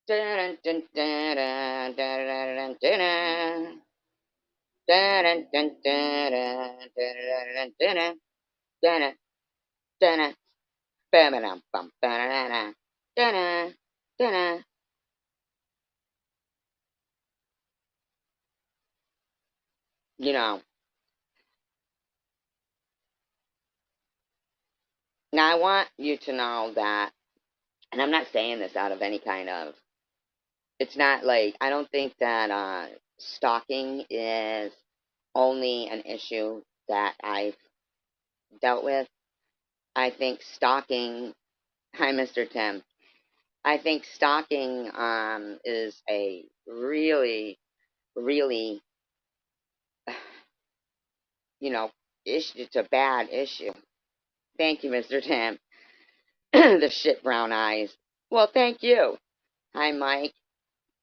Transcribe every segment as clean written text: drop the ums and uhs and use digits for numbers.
Dun, dun, dun, dun, dun, dun, dun, dun, dun, dun, dun, dun, dun, dun, dun, dun, bam, bum, ba-da-da-da, dun, dun. You know, now I want you to know that, and I'm not saying this out of any kind of, it's not like, I don't think that stalking is only an issue that I've dealt with. I think stalking, hi, Mr. Tim. I think stalking is a really, really, you know, issue. It's a bad issue. Thank you, Mr. Tim. The shit brown eyes. Well, thank you. Hi, Mike.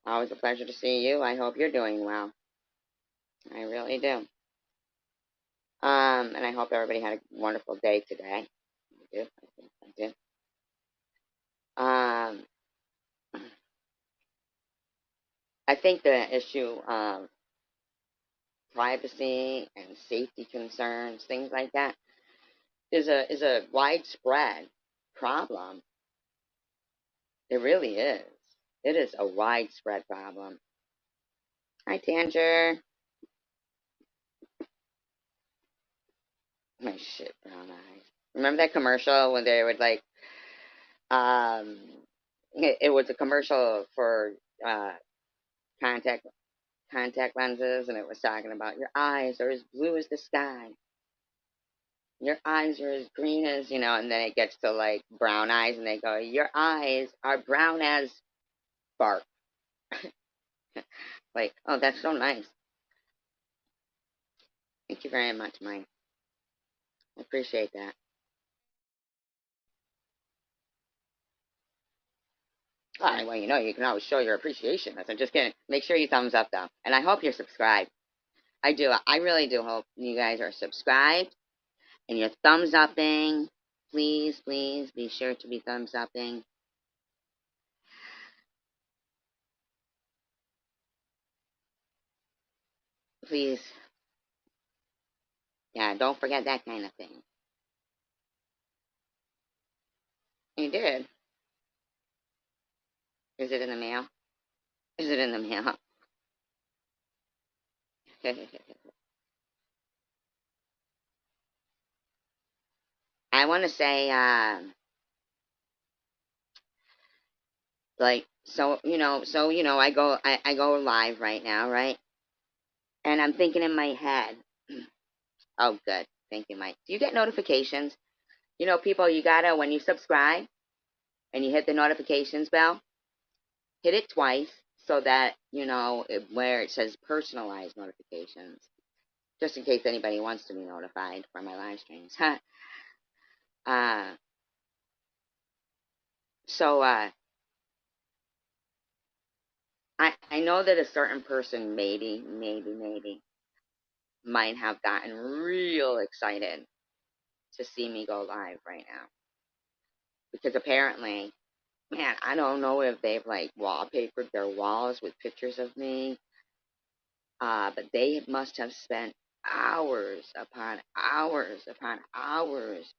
Always a pleasure to see you. I hope you're doing well. I really do. And I hope everybody had a wonderful day today. I do. I do. I think the issue of privacy and safety concerns, things like that, is a widespread problem. It really is. It is a widespread problem. Hi, Tanger. My shit, brown eyes. Remember that commercial when they would like, um, it was a commercial for uh, contact contact lenses, and it was talking about your eyes are as blue as the sky. Your eyes are as green as, and then it gets to like brown eyes, and they go, your eyes are brown as bark. Like, oh, that's so nice. Thank you very much, Mike. I appreciate that. All right, well, you can always show your appreciation. I'm just kidding. Make sure you thumbs up, though. And I hope you're subscribed. I do. I really do hope you guys are subscribed and you're thumbs upping. Please, please be sure to be thumbs upping. Please. Yeah, don't forget that kind of thing. You did. Is it in the mail? Is it in the mail? I want to say, like, I go live right now, right? And I'm thinking in my head, oh, good. Thank you, Mike. Do you get notifications? People, you gotta, when you subscribe and you hit the notifications bell, hit it twice so that, where it says personalized notifications, just in case anybody wants to be notified for my live streams. uh, so, I know that a certain person maybe might have gotten real excited to see me go live right now. Because apparently, man, I don't know if they've like wallpapered their walls with pictures of me, but they must have spent hours upon hours upon hours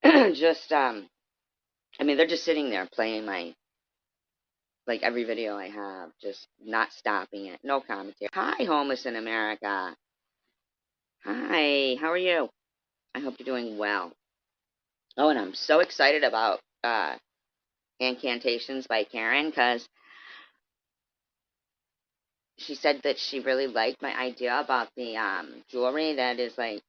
just I mean, they're just sitting there playing my, like, every video I have, just not stopping it, no commentary. Hi, homeless in America. Hi, how are you? I hope you're doing well. Oh, and I'm so excited about Incantations by Karen, because she said that she really liked my idea about the jewelry that is like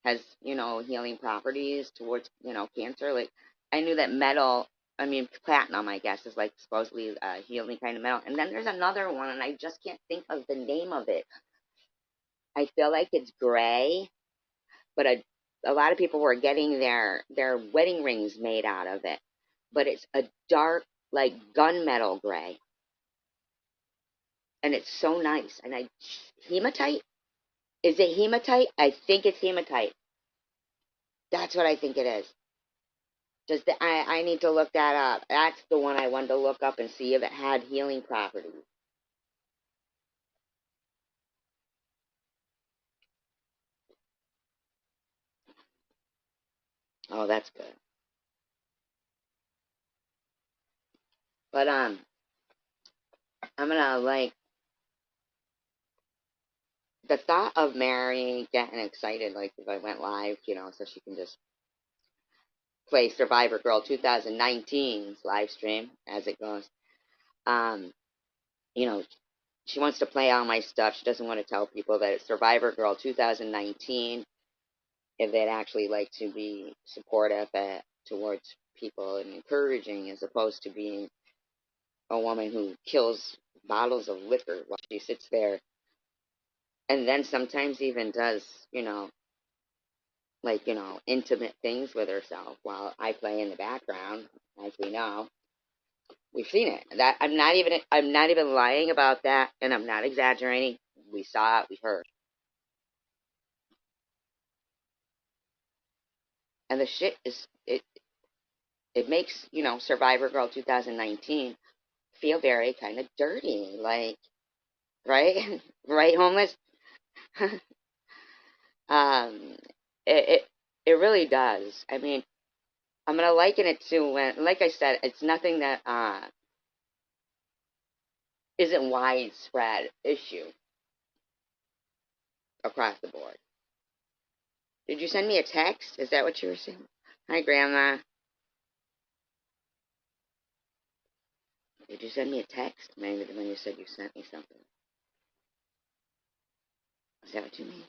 has healing properties towards cancer. Like, I knew that metal, I mean platinum, I guess, is like supposedly a healing kind of metal. And then there's another one, and I just can't think of the name of it. I feel like it's gray, but a lot of people were getting their wedding rings made out of it. But it's a dark, like, gunmetal gray, and it's so nice. And hematite. Is it hematite? I think it's hematite. That's what I think it is. I need to look that up. That's the one I wanted to look up and see if it had healing properties. Oh, that's good. But I'm gonna like the thought of Mary getting excited, like if I went live, so she can just play Survivor Girl 2019's live stream as it goes. Um, you know, she wants to play all my stuff. She doesn't want to tell people that it's Survivor Girl 2019. If they'd actually like to be supportive towards people and encouraging, as opposed to being a woman who kills bottles of liquor while she sits there, and then sometimes even does, intimate things with herself while I play in the background, as we know. We've seen it. That I'm not even lying about that, and I'm not exaggerating. We saw it, we heard. And the shit is it makes, Survivor Girl 2019 feel very kind of dirty, like, right? Right, homeless? um it, it it really does. I mean, I'm gonna liken it to when, like I said, it's nothing that isn't widespread issue across the board. Did you send me a text? Is that what you were saying? Hi, Grandma. Did you send me a text? Maybe when you said you sent me something. Is that what you mean?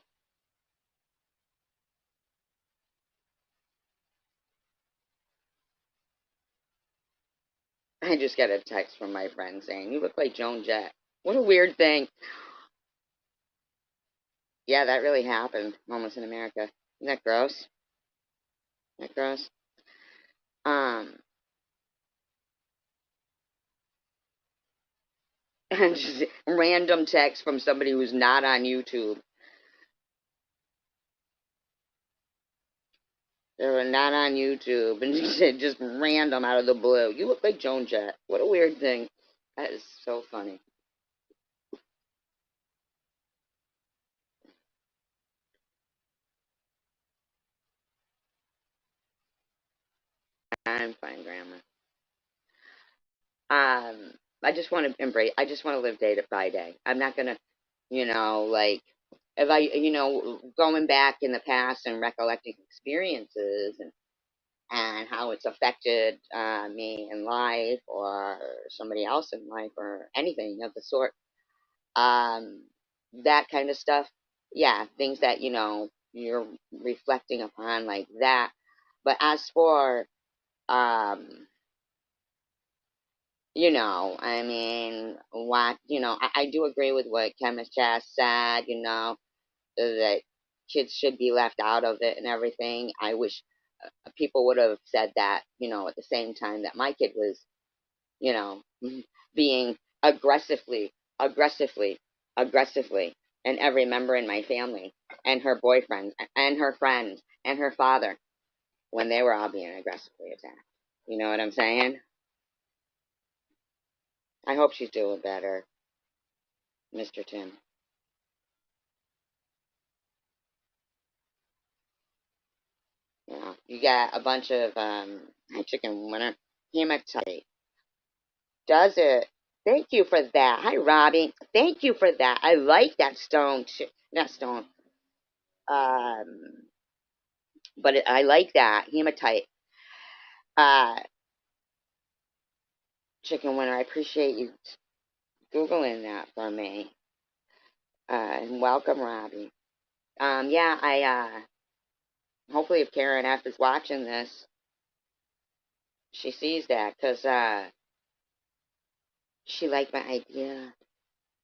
I just got a text from my friend saying, "You look like Joan Jett." What a weird thing. Yeah, that really happened. Almost in America. Isn't that gross? Isn't that gross? Um, and just random text from somebody who's not on YouTube. They were not on YouTube, and she said just random out of the blue. You look like Joan Jett. What a weird thing. That is so funny. I'm fine, Grandma. Um, I just want to embrace. I just want to live day by day. I'm not gonna, like if I, going back in the past and recollecting experiences and how it's affected me in life or somebody else in life or anything of the sort. Um, that kind of stuff. Yeah, things that you're reflecting upon like that. But as for um I mean, I do agree with what Chemist Jazz said, that kids should be left out of it and everything. I wish people would have said that, at the same time that my kid was, you know, being aggressively, aggressively, aggressively, and every member in my family, and her boyfriend, and her friends, and her father, when they were all being aggressively attacked. You know what I'm saying? I hope she's doing better, Mr. Tim. You got a bunch of chicken winter hematite. Does it? Thank you for that. Hi, Robbie. Thank you for that. I like that stone. Not stone. Um, but I like that hematite. Uh, chicken winter. I appreciate you googling that for me. And welcome, Robbie. Yeah. I hopefully if Karen F is watching this, she sees that because she liked my idea.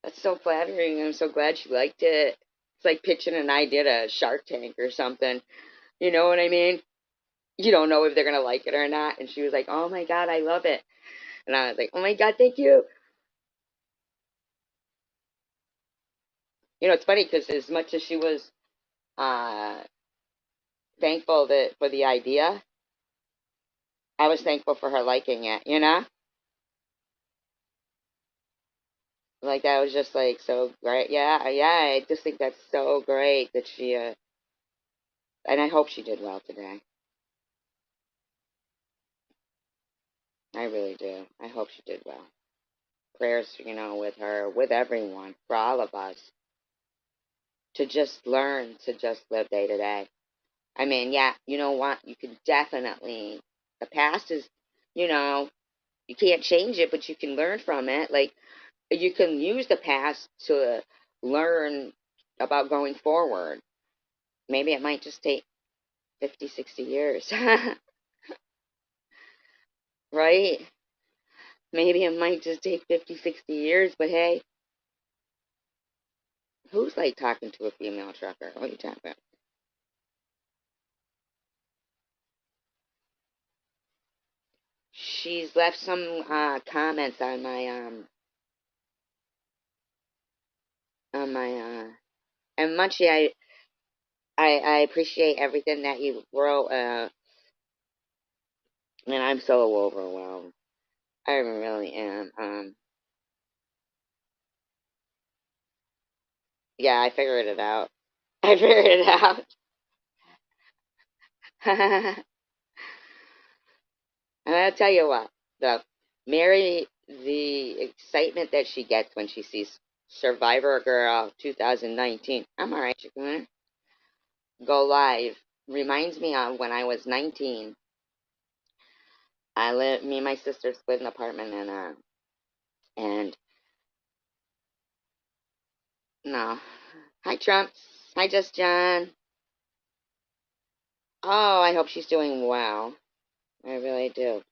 That's so flattering. I'm so glad she liked it. It's like pitching an idea to Shark Tank or something. You know what I mean? You don't know if they're going to like it or not. And she was like, "Oh my God, I love it." And I was like, "Oh my God, thank you." It's funny because as much as she was uh, thankful for the idea, I was thankful for her liking it, you know? Like, that was just, like, so great. Yeah, yeah, I just think that's so great that she, and I hope she did well today. I really do. I hope she did well. Prayers, with her, with everyone, for all of us, to just learn to just live day to day. I mean, yeah, you know what? You can definitely, the past is, you know, you can't change it, but you can learn from it. Like, you can use the past to learn about going forward. Maybe it might just take 50, 60 years, right? Maybe it might just take 50, 60 years, but hey, who's like talking to a female trucker? What are you talking about? She's left some comments on my and Munchie, I appreciate everything that you wrote, and I'm so overwhelmed. I really am. Yeah, I figured it out. I figured it out. And I'll tell you what, the Mary, the excitement that she gets when she sees Survivor Girl 2019. I'm alright, chicken. Go live reminds me of when I was 19. Me and my sister split an apartment, and no. Hi, Trumps. Hi, Just John. Oh, I hope she's doing well. I really do.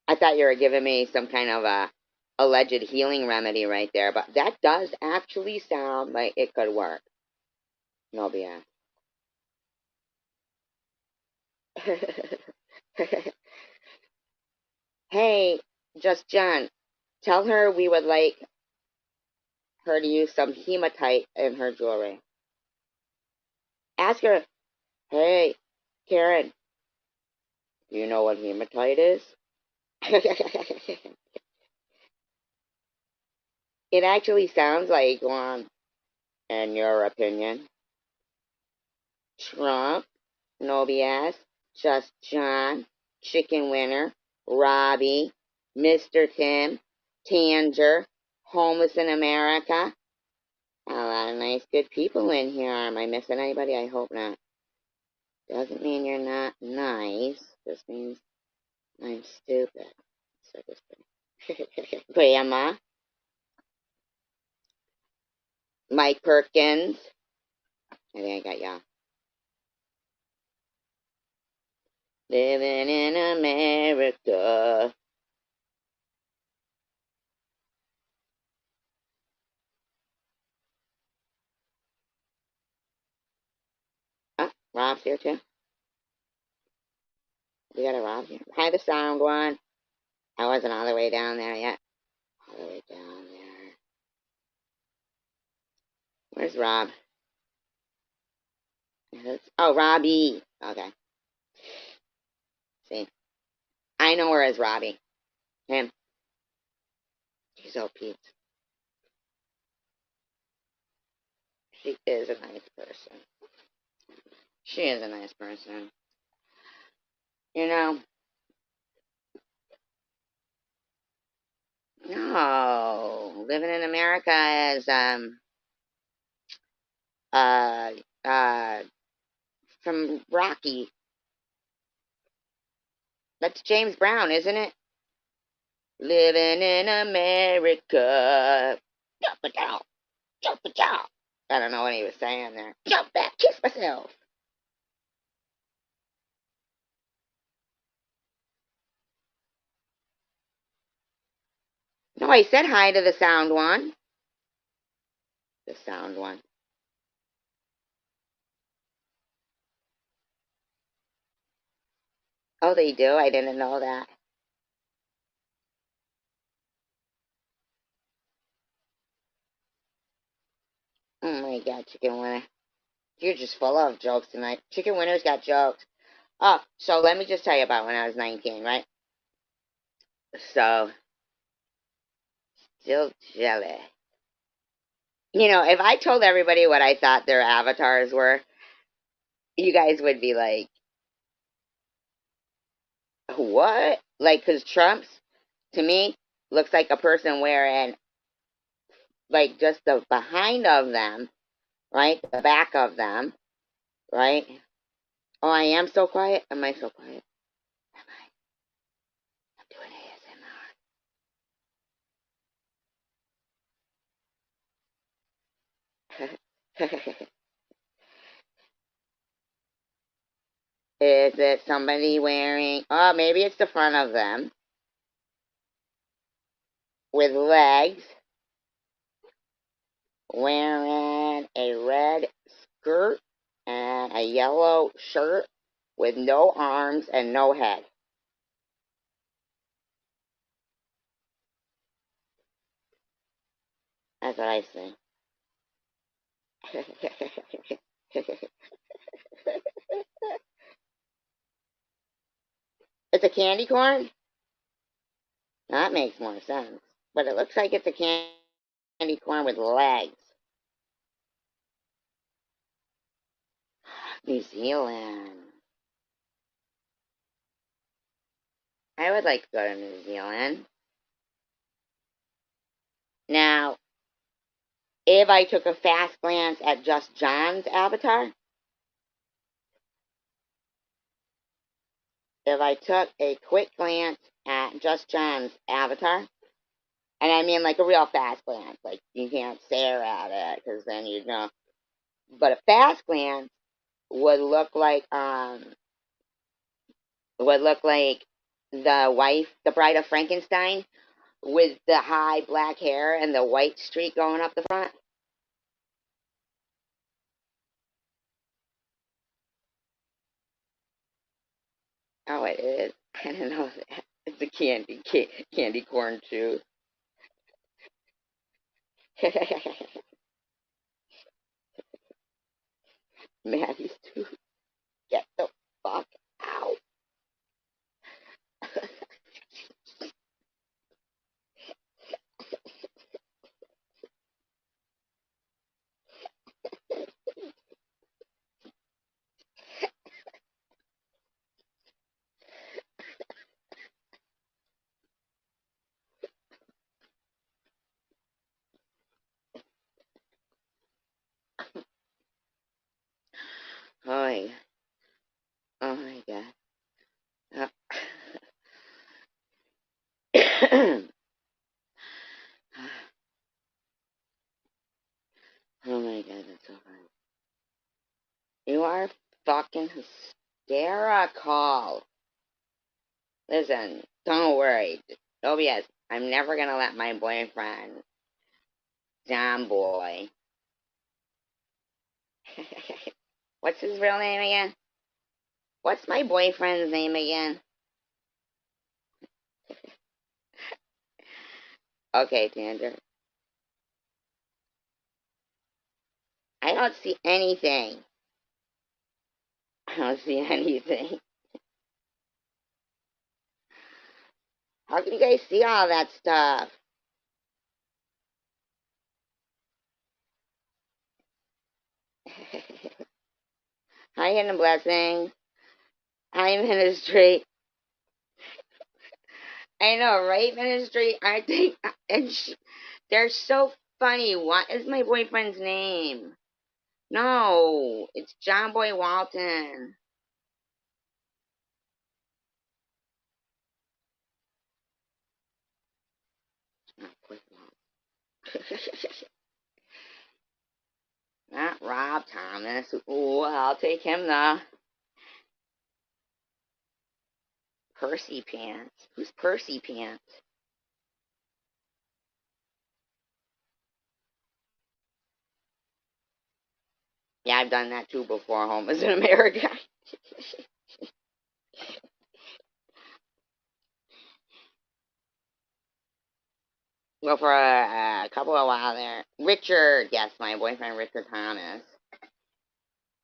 I thought you were giving me some kind of a alleged healing remedy right there, but that does actually sound like it could work. No BS. Hey, Just John, tell her we would like her to use some hematite in her jewelry. Ask her, hey, Karen, do you know what hematite is? It actually sounds like one, in your opinion. Trump, no BS, Just John, Chicken Winner, Robbie, Mr. Tim, Tanger, Homeless in America. A lot of nice, good people in here. Am I missing anybody? I hope not. Doesn't mean you're not nice. Just means I'm stupid. So just Grandma, Mike Perkins. I think I got y'all. Living in America. Oh, Rob's here too. We got a Rob here. Hi, the sound one. I wasn't all the way down there yet. All the way down there. Where's Rob? Oh, Robbie. Okay. See, I know her as Robbie. Him. She's so Pete. She is a nice person. She is a nice person. You know, no, living in America is uh uh from Rocky. That's James Brown, isn't it? Living in America. Jump it down, jump it down. I don't know what he was saying there. Jump back, kiss myself. No, I said hi to the sound one. the sound one. Oh, they do? I didn't know that. Oh my god, Chicken Winner. You're just full of jokes tonight. Chicken Winner's got jokes. Oh, so let me just tell you about when I was 19, right? So, still jelly. You know, if I told everybody what I thought their avatars were, you guys would be like, what? Like, because Trump's, to me, looks like a person wearing, like, just the behind of them, right? The back of them, right? Oh, I am so quiet? Am I so quiet? Am I? I'm doing ASMR. Is it somebody wearing, oh, maybe it's the front of them with legs, wearing a red skirt and a yellow shirt with no arms and no head. That's what I see. It's a candy corn? That makes more sense. But it looks like it's a candy corn with legs. New Zealand. I would like to go to New Zealand. Now, if I took a fast glance at Just John's avatar, if I took a quick glance at Just John's avatar, and I mean like a real fast glance, like you can't stare at it because then you'd know. But a fast glance would look like the wife, the bride of Frankenstein, with the high black hair and the white streak going up the front. Oh, it is. I didn't know that. It's a candy corn too. Maddie's too. Get the fuck out. Oh my god. Oh my god. Oh my god, that's so funny. You are fucking hysterical. Listen, don't worry. OBS, I'm never gonna let my boyfriend, John Boy. What's his real name again? What's my boyfriend's name again? Okay, Tander. I don't see anything. I don't see anything. How can you guys see all that stuff? Hi, Hidden Blessings. Hi, Ministry. I know, right, Ministry? Aren't they? And they're so funny. What is my boyfriend's name? No, it's John Boy Walton. Not Rob Thomas. Ooh, I'll take him though. Percy Pants. Who's Percy Pants? Yeah, I've done that too before, homeless in America. Well, for a couple of while there. Richard, yes, my boyfriend, Richard Thomas.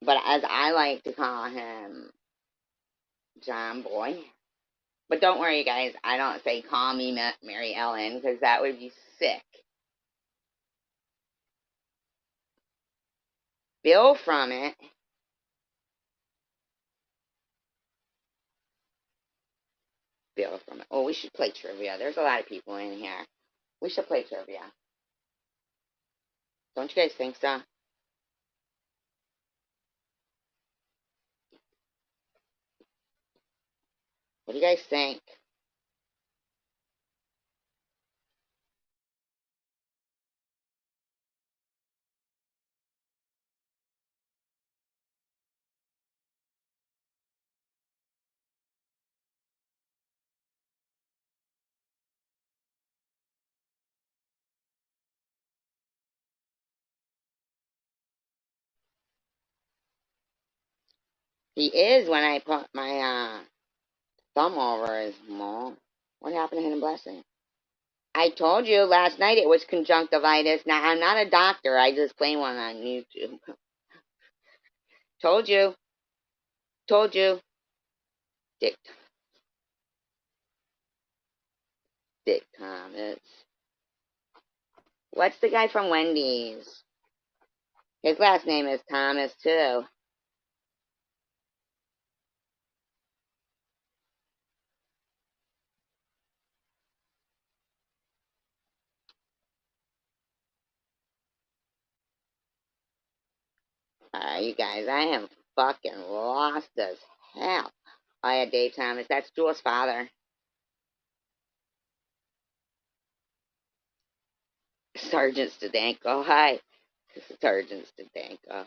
But as I like to call him, John Boy. But don't worry, guys, I don't say call me Mary Ellen, because that would be sick. Bill from it. Bill from it. Oh, we should play trivia. There's a lot of people in here. We should play trivia. Don't you guys think so? What do you guys think? He is when I put my thumb over his mole. What happened to him blessing? I told you last night it was conjunctivitis. Now, I'm not a doctor. I just play one on YouTube. Told you. Told you. Dick. Dick Thomas. What's the guy from Wendy's? His last name is Thomas, too. You guys, I am fucking lost as hell. Oh, yeah, Dave Thomas. That's Jules' father. Sergeant Stadenko. Hi. Sergeant Stadenko.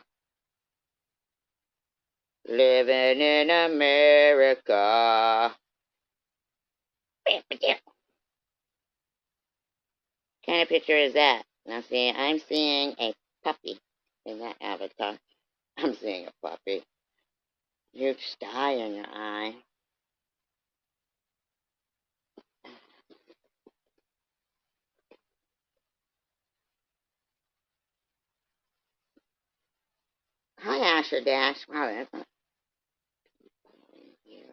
Living in America. What kind of picture is that? Now, see, I'm seeing a puppy in that avatar. I'm seeing a puppy. Huge sty in your eye. Hi, Asher Dash. Wow, that's not here.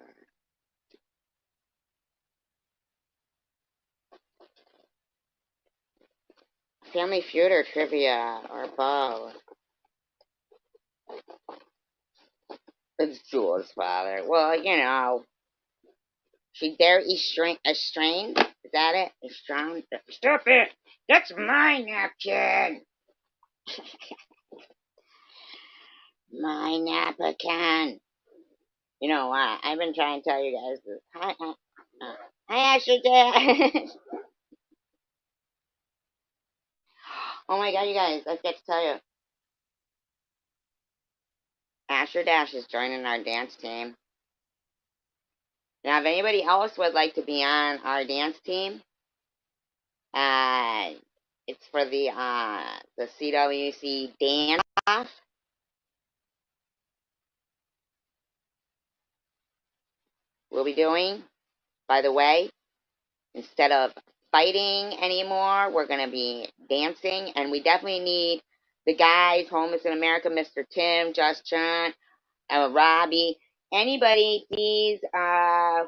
Family Feud or trivia or both. It's Jules' father. Well, you know, she's there estranged. Is that it? Estranged? Stop it! That's my napkin! My napkin! You know what? I've been trying to tell you guys this. Hi, Ashley Dash! Oh my god, you guys, I forgot to tell you. Asher Dash is joining our dance team. Now, if anybody else would like to be on our dance team, uh, it's for the CWC dance off. We'll be doing, by the way, instead of fighting anymore, we're going to be dancing, and we definitely need the guys, Homeless in America, Mr. Tim, Just John, Robbie, anybody, please,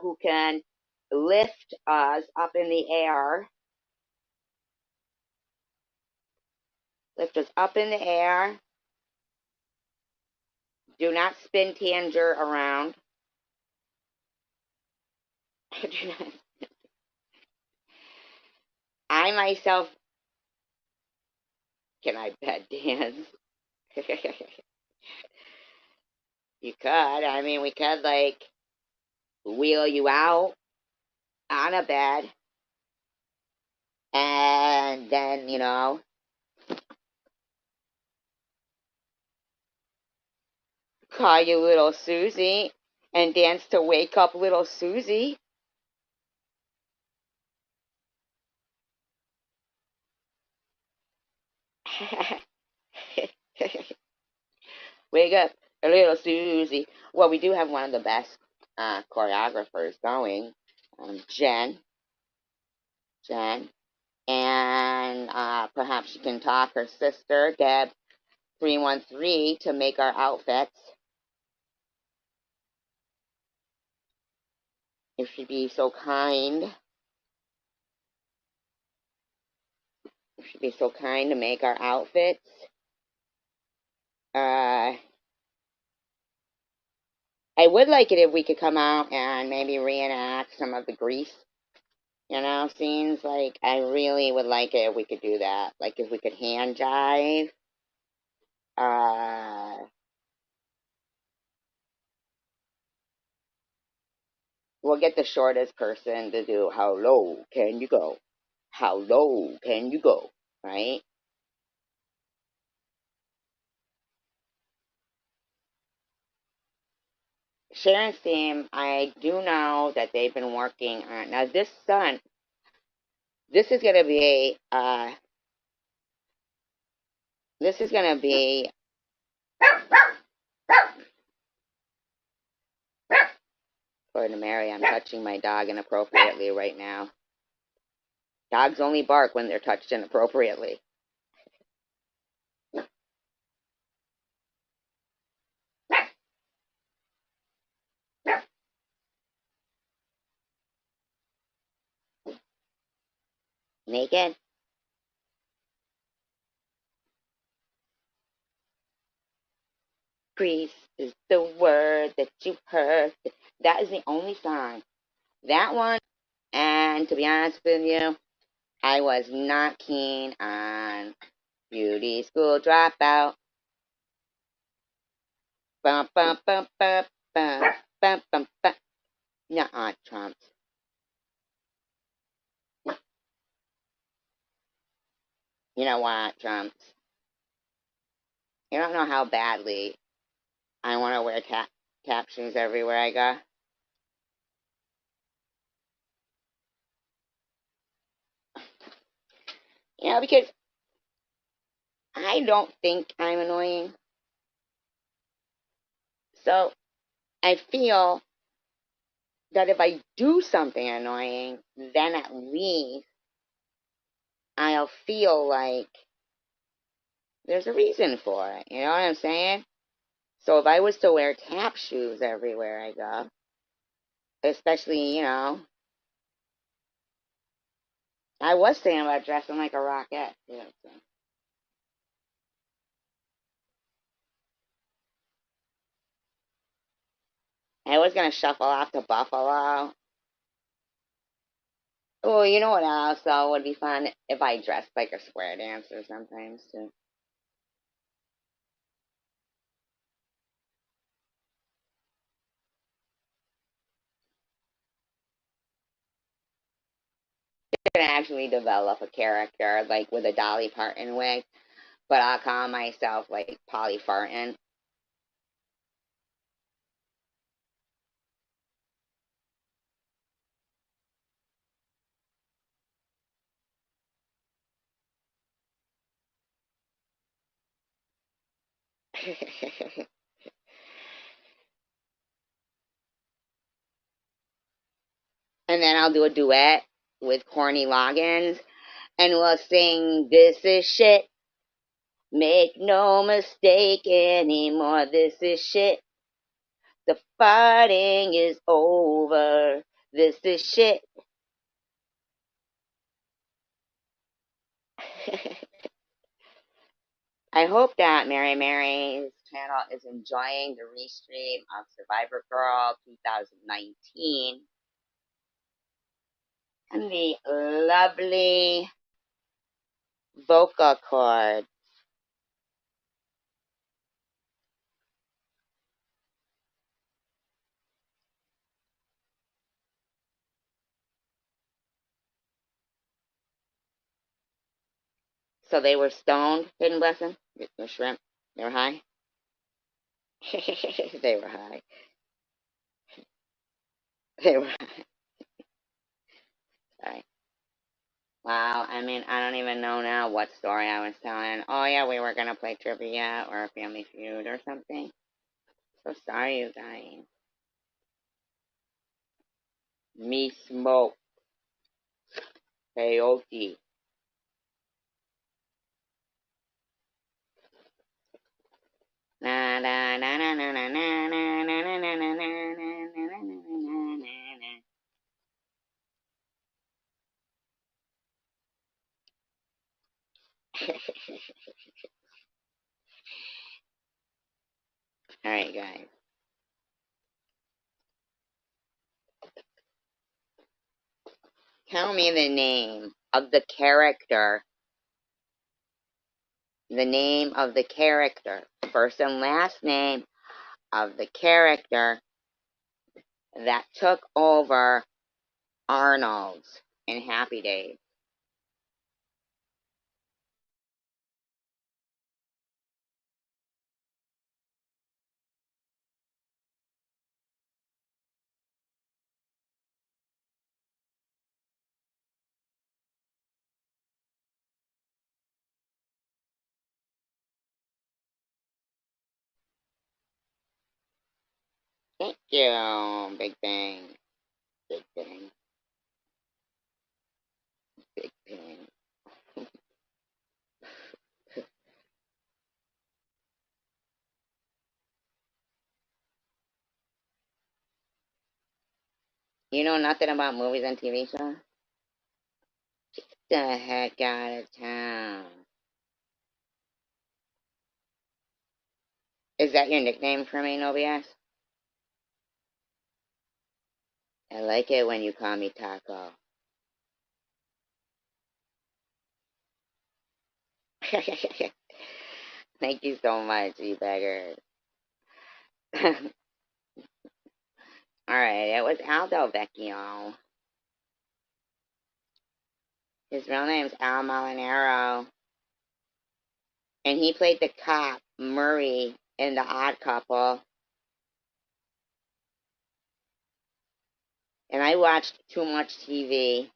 who can lift us up in the air. Lift us up in the air. Do not spin Tanger around. I myself, can I bet dance? You could. I mean, we could, like, wheel you out on a bed. And then, you know, call you little Susie and dance to wake up little Susie. Wake up, a little Susie. Well, we do have one of the best choreographers going, Jen. Jen. And perhaps she can talk her sister, Deb 313, to make our outfits. If she'd be so kind. If she'd be so kind to make our outfits. I would like it if we could come out and maybe reenact some of the Grease, scenes. Like, I really would like it if we could do that. Like, if we could hand jive. We'll get the shortest person to do how low can you go? How low can you go? Right? Sharon's team, I do know that they've been working on now this is gonna be this is gonna be according to Mary, I'm touching my dog inappropriately right now. Dogs only bark when they're touched inappropriately. Naked? Grease is the word that you heard. That is the only song. That one, and to be honest with you, I was not keen on Beauty School Dropout. Bum, bum, bum, bum, bum, bum, bum, bum. Nuh-uh, Trumps. You know what, Trumps? You don't know how badly I want to wear tap shoes everywhere I go. Because I don't think I'm annoying. So I feel that if I do something annoying, then at least I'll feel like there's a reason for it. You know what I'm saying? So if I was to wear tap shoes everywhere I go, especially, I was thinking about dressing like a rockette. So. I was going to shuffle off to Buffalo. Oh, you know what else, though, would be fun? If I dressed like a square dancer sometimes, too. I can actually develop a character, like, with a Dolly Parton wig, but I'll call myself, like, Polly Farton. And then I'll do a duet with Corny Loggins, and we'll sing, "This is shit. Make no mistake anymore. This is shit. The fighting is over. This is shit." I hope that Mary Mary's channel is enjoying the restream of Survivor Girl 2019 and the lovely vocal cord. So they were stoned, Hidden Blessing? The shrimp? They were high? They were high. They were high. Sorry. Wow, I mean, I don't even know now what story I was telling. Oh, yeah, we were gonna play trivia or a family feud or something. So sorry, you guys. Me smoke peyote. Na na na na na na na na na na na na na na. All right, guys. Tell me the name of the character. The name of the character. First and last name of the character that took over Arnold's in Happy Days. Thank you. Big Bang. Big Bang. Big Bang. You know nothing about movies and TV shows? Get the heck out of town. Is that your nickname for me, Nobias? I like it when you call me Taco. Thank you so much, you beggar. Alright, it was Aldo Vecchio. His real name's Al Molinaro. And he played the cop, Murray, in The Odd Couple. And I watched too much TV.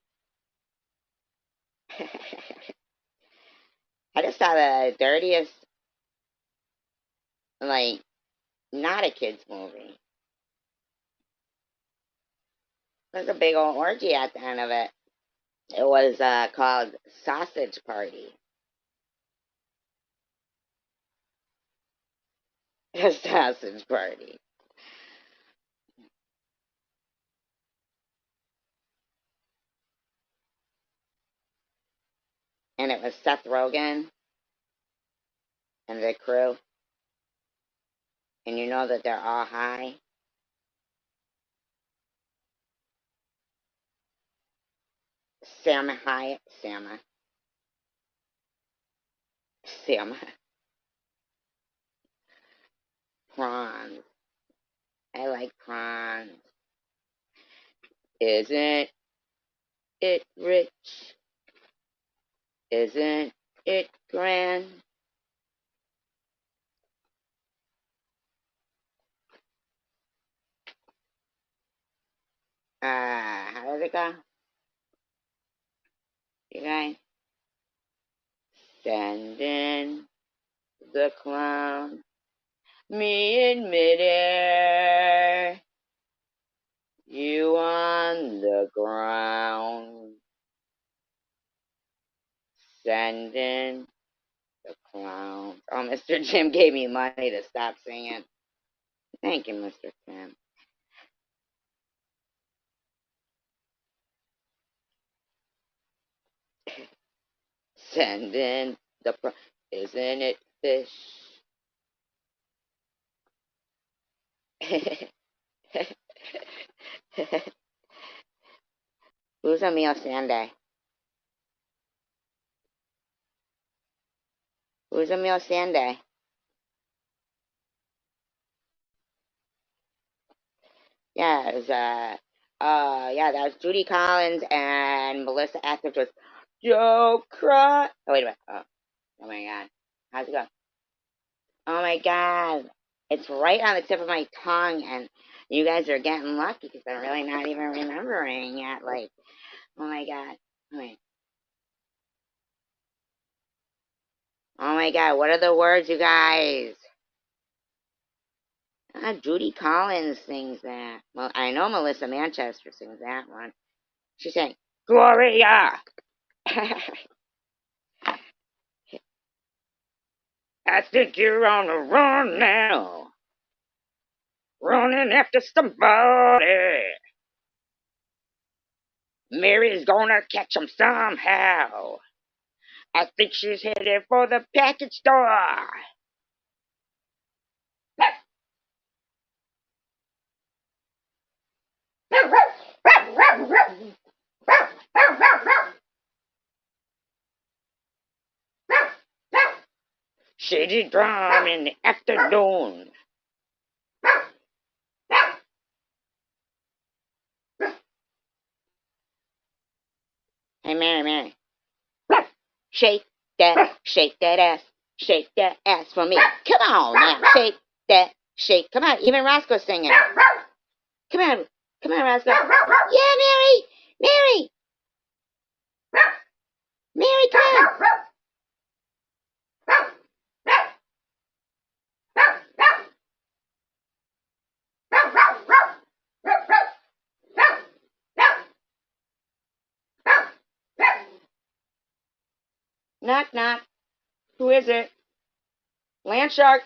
I just saw the dirtiest, like, not a kid's movie. There's a big old orgy at the end of it. It was called Sausage Party. A sausage party. And it was Seth Rogen and the crew. And you know that they're all high. Salma Hayek. Salma. Prawns. I like prawns. Isn't it rich? Isn't it grand? How does it go? You guys? Sending the clown. Me in midair. You on the ground. Sending the clown. Oh, Mr. Jim gave me money to stop singing. Thank you, Mr. Tim. Sending the isn't it fish? Who's Emil Sande? Who's Emil Sande? Yeah, it was, yeah, that was Judy Collins and Melissa Etheridge was Joe Cry. Oh, wait a minute. Oh my God. How's it go? Oh my God. It's right on the tip of my tongue, and you guys are getting lucky because I'm really not even remembering it. Like, oh my God. Wait. Oh my God, what are the words, you guys? Judy Collins sings that. Well, I know Melissa Manchester sings that one. She's saying, Gloria! I think you're on the run now. Running after somebody. Mary's gonna catch him somehow. I think she's headed for the package store. Shady drum in the afternoon. Hey, Mary. Shake that ass. Shake that ass for me. Come on now. Shake. Come on. Even Roscoe's singing. Come on, Roscoe. Yeah, Mary, come on. Knock, knock. Who is it? Land shark.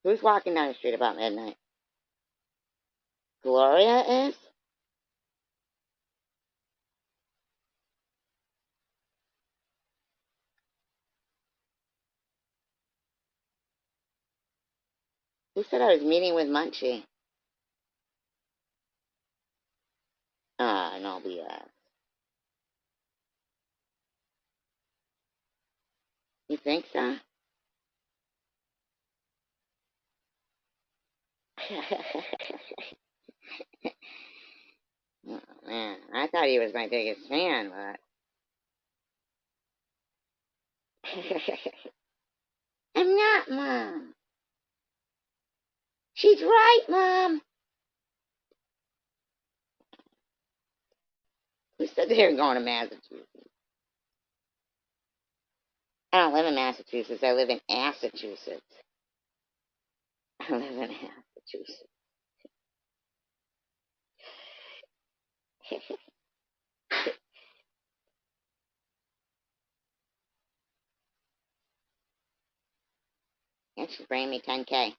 Who's walking down the street about midnight? Gloria is? Who said I was meeting with Munchie? No BS. You think so? Oh, man, I thought he was my biggest fan, but... I'm not, Mom. She's right, Mom. Who said they were going to Massachusetts? I don't live in Massachusetts. I live in Massachusetts. I live in Massachusetts. And she's bringing me 10K.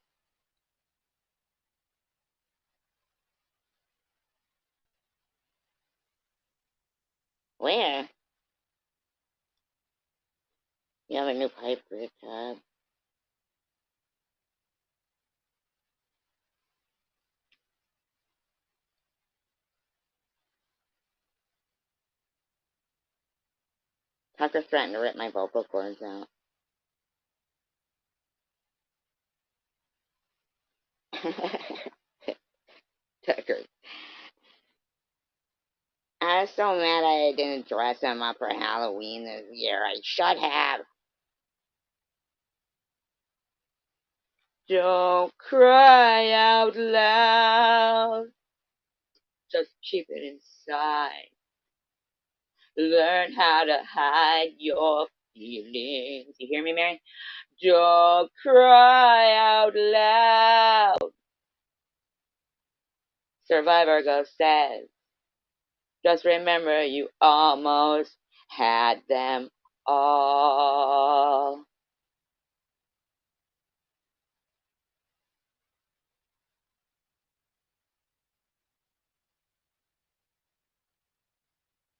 Where? You have a new pipe for the tub. Tucker threatened to rip my vocal cords out. Tucker. I was so mad I didn't dress him up for Halloween this year. I should have. Don't cry out loud. Just keep it inside. Learn how to hide your feelings. You hear me, Mary? Don't cry out loud. Survivor Ghost says, just remember you almost had them all.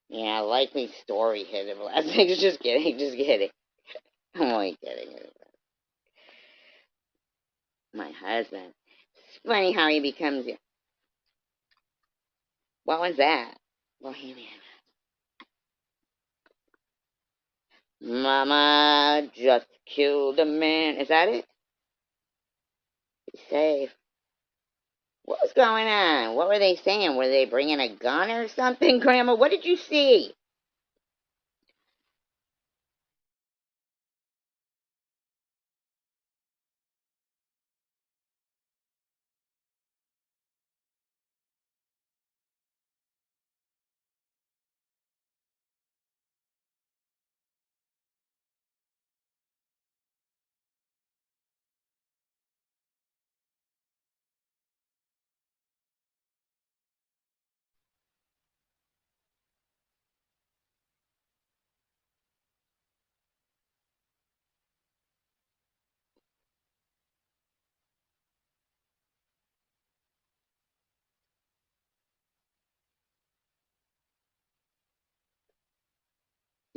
Yeah, likely story hit him last week. Just kidding. I'm only kidding. My husband. It's funny how he becomes. What was that? Bohemian. Mama just killed a man. Is that it? Be safe. What was going on? What were they saying? Were they bringing a gun or something, Grandma? What did you see?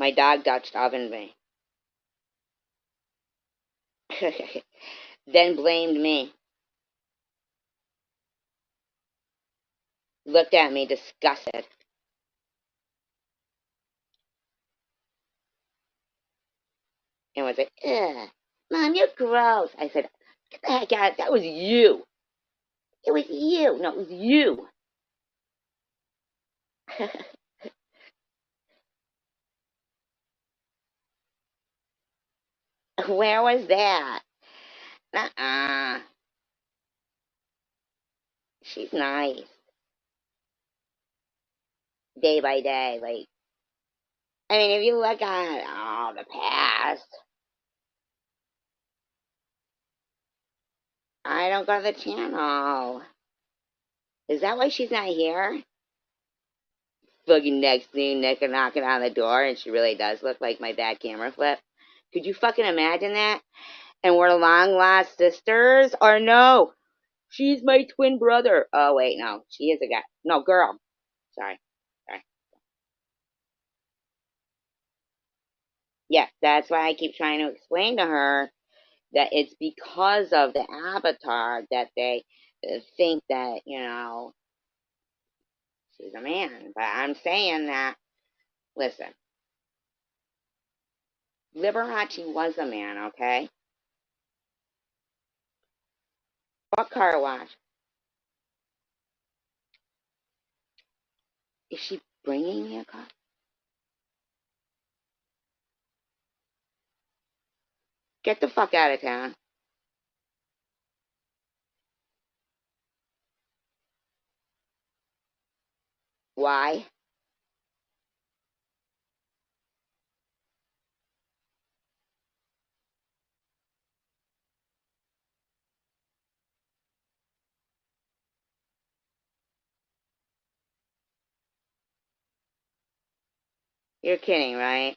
My dog Dutch ovened me. Then blamed me. Looked at me disgusted. And was like, ugh, Mom, you're gross. I said, get the heck out. That was you. It was you. No, it was you. Where was that? Uh-uh. She's nice. Day by day. Like, I mean, if you look at, the past, I don't go to the channel. Is that why she's not here? Fucking next thing, Nick knocking on the door, and she really does look like my bad camera flip. Could you fucking imagine that? And we're long lost sisters? Or no, she's my twin brother. Oh, wait, no, she is a guy. No, girl. Sorry. Sorry. Yeah, that's why I keep trying to explain to her that it's because of the avatar that they think that, she's a man. But I'm saying that, listen, Liberace was a man, okay? What car wash? Is she bringing me a car? Get the fuck out of town. Why? You're kidding, right?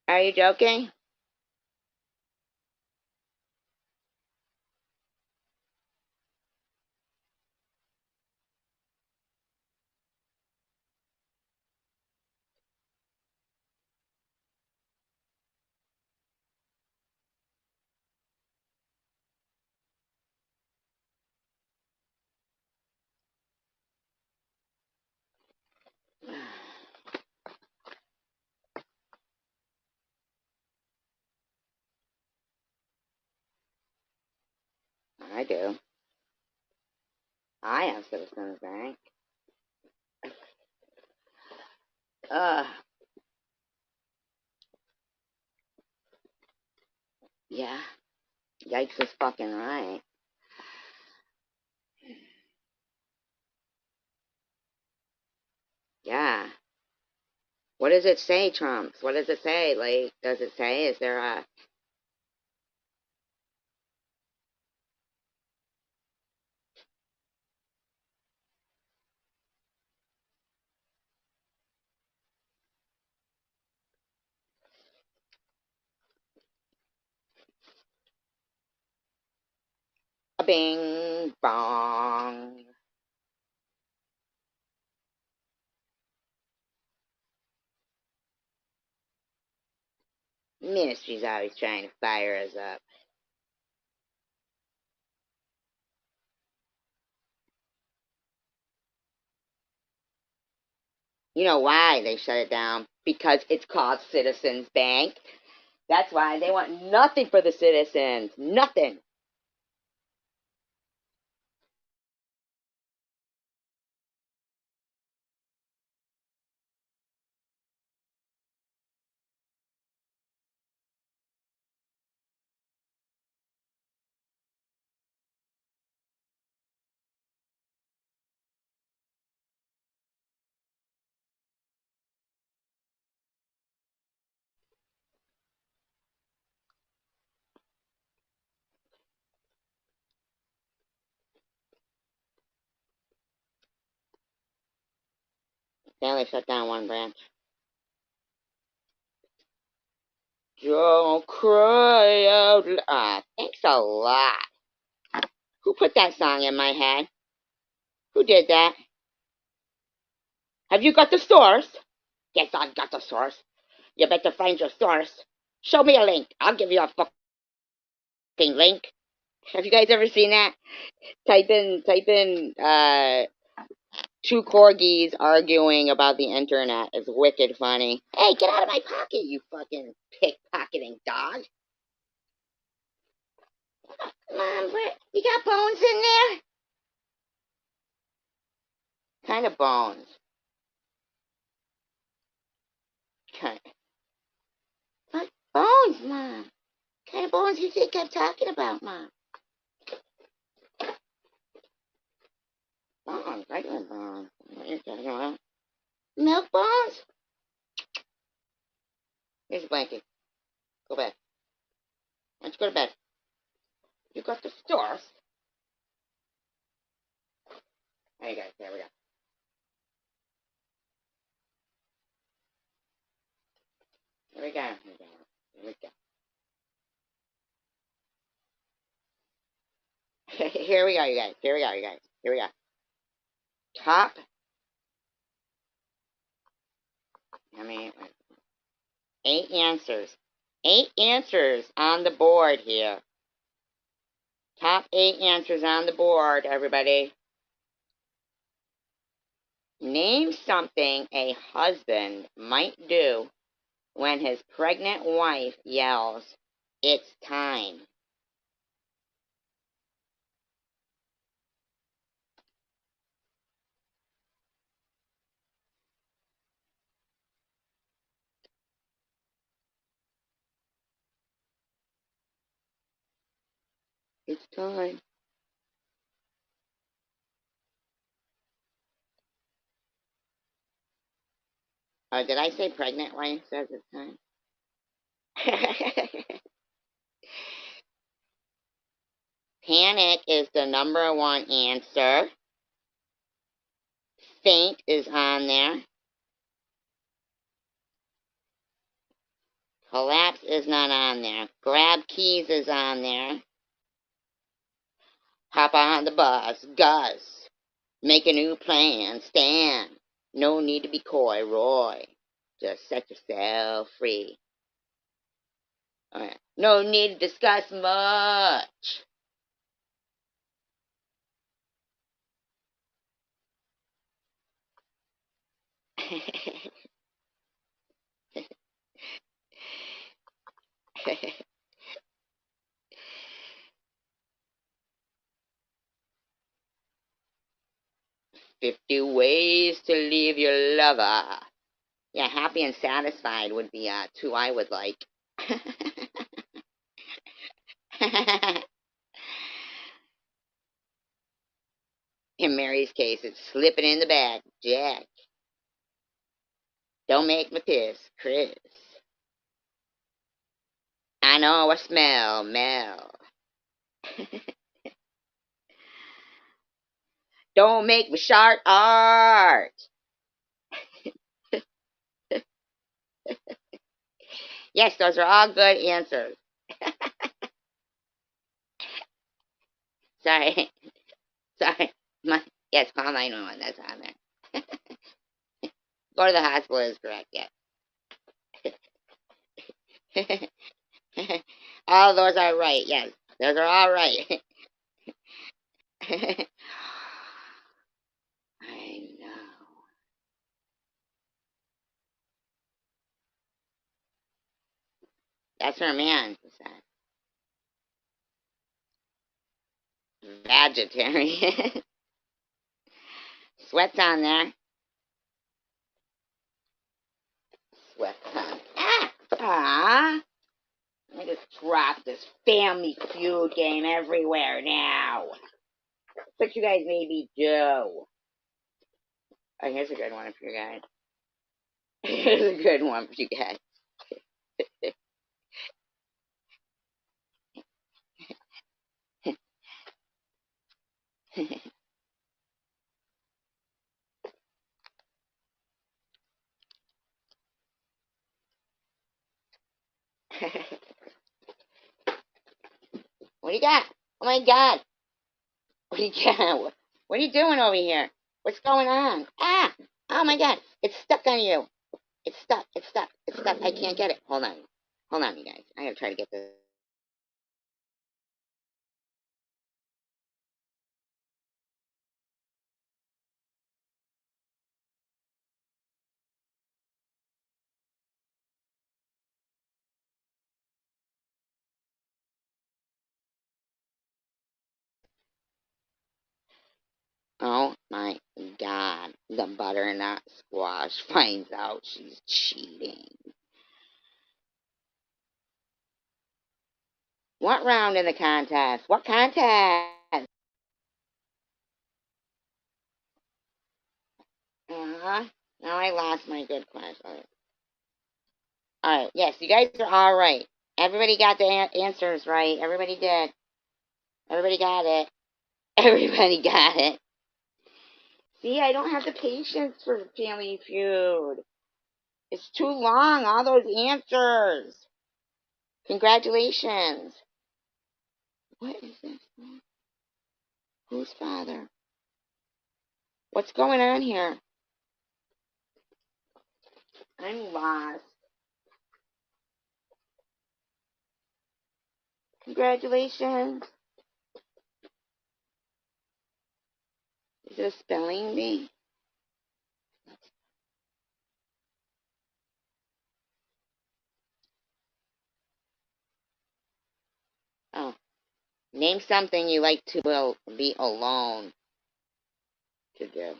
Are you joking? I do. I have Citizens Bank. Uh, yeah. Yikes is fucking right. Yeah. What does it say, Trumps? What does it say? Like, does it say, is there a bing bong? Ministry's always trying to fire us up. You know why they shut it down? Because it's called Citizens Bank. That's why they want nothing for the citizens. Nothing. They only shut down one branch. Don't cry out loud. Thanks a lot. Who put that song in my head? Who did that? Have you got the source? Yes, I've got the source. You better find your source. Show me a link. I'll give you a fucking link. Have you guys ever seen that? Type in two corgis arguing about the internet. It's wicked funny. Hey, get out of my pocket, you fucking pickpocketing dog. Come on, you got bones in there? Kind of bones. What bones, Mom? What kind of bones you think I'm talking about, Mom? Bones, regular bones. What are you talking about? Milk bones? Here's a blanket. Go bed. Why don't you go to bed? You got the stores. There you go. There we go. Here we go. Here we go. Here we go. Here we go, you guys. Here we go, you guys. Here we go. Top. I mean, 8 answers. 8 answers on the board here. Top 8 answers on the board, everybody. Name something a husband might do when his pregnant wife yells, "It's time." It's time. Did I say pregnant wife says it's time? Panic is the #1 answer. Faint is on there. Collapse is not on there. Grab keys is on there. Hop on the bus. Gus. Make a new plan. Stan. No need to be coy. Roy. Just set yourself free. All right. No need to discuss much. "50 ways to leave your lover." Yeah, happy and satisfied would be two I would like. In Mary's case, it's slipping in the bag. Jack. Don't make me piss. Chris. I know a smell. Mel. Don't make me shart. Art. Yes, those are all good answers. Sorry. Sorry. Yes, call 911. That's on there. Go to the hospital is correct, yes. All those are right, yes. Those are all right. I know. That's her man. Vegetarian. Sweat's on there. Sweat's on. Ah! I just dropped this Family Feud game everywhere now. What you guys maybe do. Oh, here's a good one for you guys. Here's a good one for you guys. What do you got? Oh my God. Yeah, what are you doing over here? What's going on? Ah! Oh my God! It's stuck on you. It's stuck. It's stuck. It's stuck. I can't get it. Hold on. Hold on, you guys. I gotta try to get this. Oh my God. The butternut squash finds out she's cheating. What round in the contest? What contest? Uh-huh. Now I lost my good question. Alright, yes, you guys are all right. Everybody got the answers right. Everybody did. Everybody got it. Everybody got it. See, I don't have the patience for Family Feud. It's too long, all those answers. Congratulations. What is this? Whose father? What's going on here? I'm lost. Congratulations. Is it a spelling bee? Oh. Name something you like to be alone to do.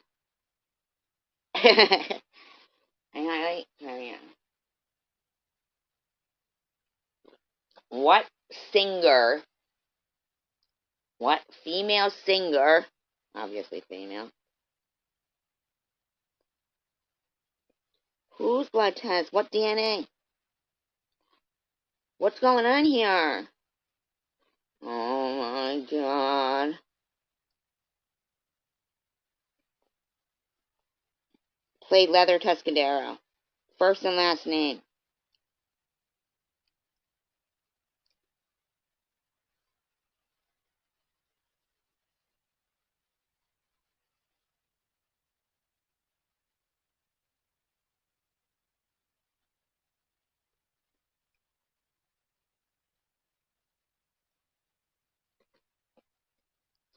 I like, what singer, what female singer, obviously female, whose blood test, what DNA? What's going on here? Oh my God. Played Leather Tuscadero. First and last name.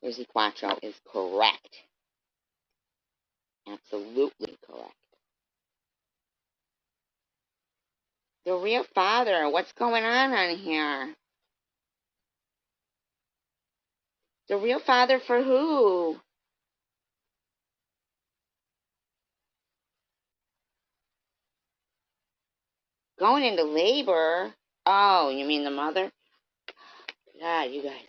Susie Quattro is correct. Absolutely correct. The real father, what's going on here? The real father for who? Going into labor? Oh, you mean the mother? God, you guys.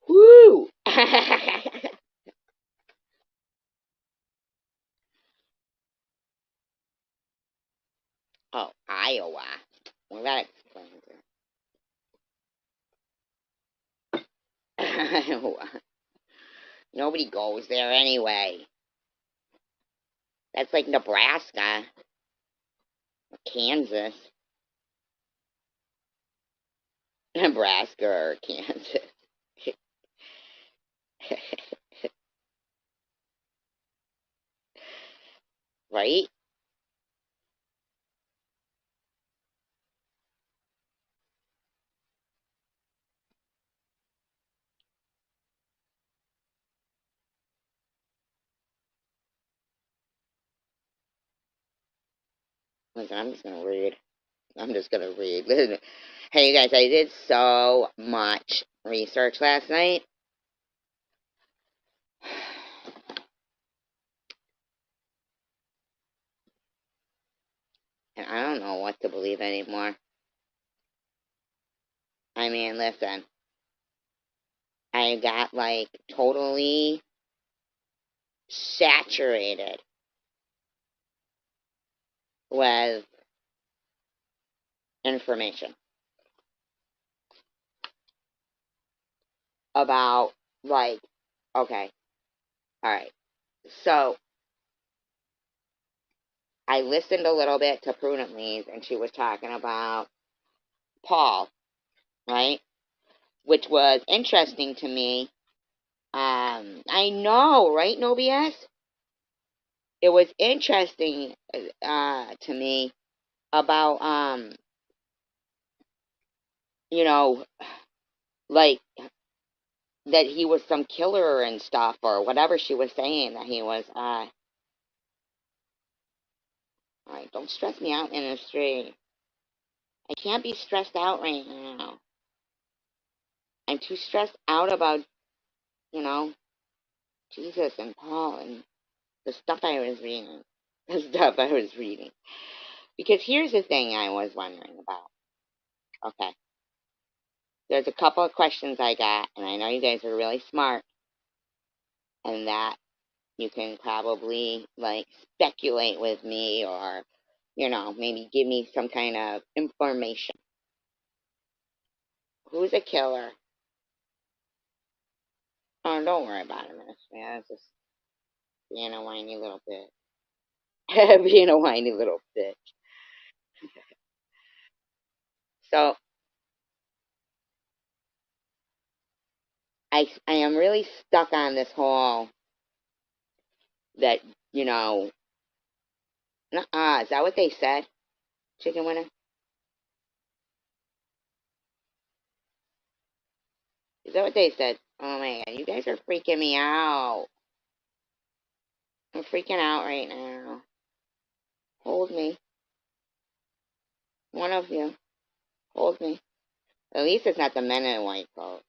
Woo! Oh, Iowa. Well, that explains it. Iowa. Nobody goes there anyway. That's like Nebraska. Or Kansas. Nebraska or Kansas. Right? Listen, I'm just going to read. I'm just going to read. Listen. Hey, you guys, I did so much research last night. And I don't know what to believe anymore. I mean, listen. I got, like, totally saturated with information about, like, okay, all right. So, I listened a little bit to Prudently's, and she was talking about Paul, right? Which was interesting to me I know, right, No BS? It was interesting to me about you know, like that he was some killer and stuff or whatever she was saying that he was. All right, don't stress me out in the street. I can't be stressed out right now. I'm too stressed out about, you know, Jesus and Paul and the stuff I was reading. The stuff I was reading. Because here's the thing I was wondering about. Okay. There's a couple of questions I got, and I know you guys are really smart, and that you can probably, like, speculate with me or, you know, maybe give me some kind of information. Who's a killer? Oh, don't worry about it, Ministry. I was just being a whiny little bitch. Being a whiny little bitch. So, I am really stuck on this whole that, you know, is that what they said? Chicken winner? Is that what they said? Oh my god, you guys are freaking me out. I'm freaking out right now. Hold me. One of you. Hold me. At least it's not the men in white coats.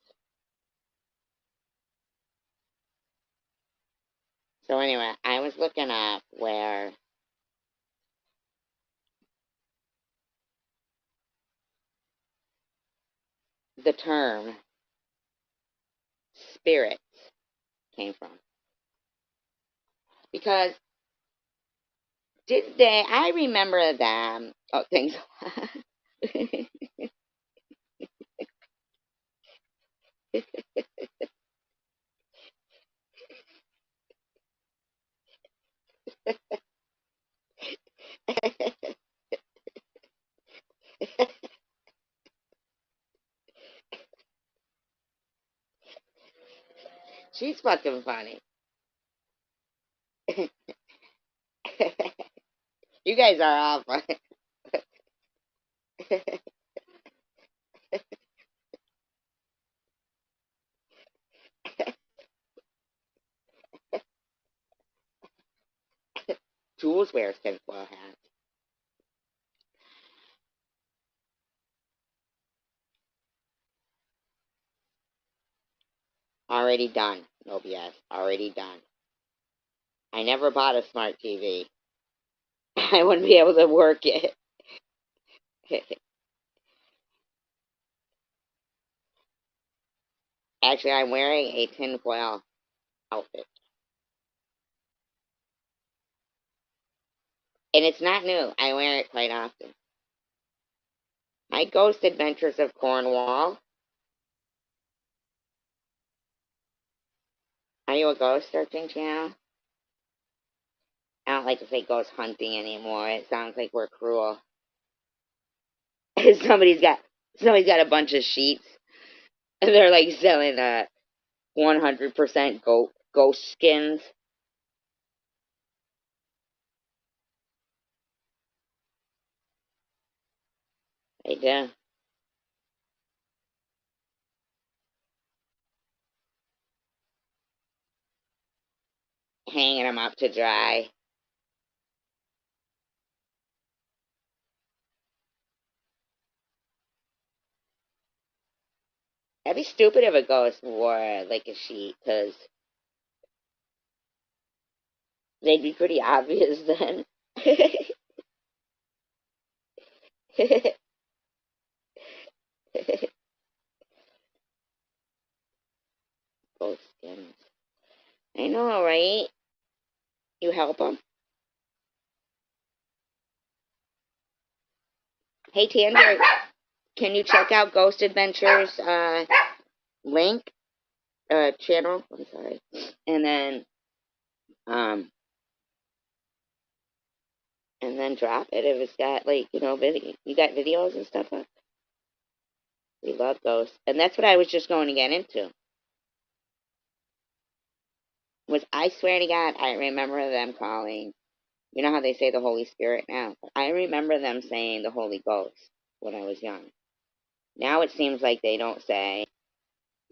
So anyway, I was looking up where the term spirits came from. Because did they, I remember them, oh, things. She's fucking funny. You guys are all funny. Jules wears tinfoil hats. Already done. No BS. Already done. I never bought a smart TV. I wouldn't be able to work it. Actually, I'm wearing a tinfoil outfit. And it's not new. I wear it quite often. My Ghost Adventures of Cornwall. Are you a ghost searching channel? I don't like to say ghost hunting anymore. It sounds like we're cruel. somebody's got a bunch of sheets and they're like selling 100% ghost skins. They do. Hanging them up to dry. That'd be stupid if a ghost wore like a sheet, because they'd be pretty obvious then. Ghost skins. I know, right? You help them? Hey, Tander, can you check out Ghost Adventures link channel? I'm sorry. And then um drop it if it's got, like, you know, video. You got videos and stuff up. We love ghosts, and that's what I was just going to get into. Was I swear to God, I remember them calling. You know how they say the Holy Spirit now? I remember them saying the Holy Ghost when I was young. Now it seems like they don't say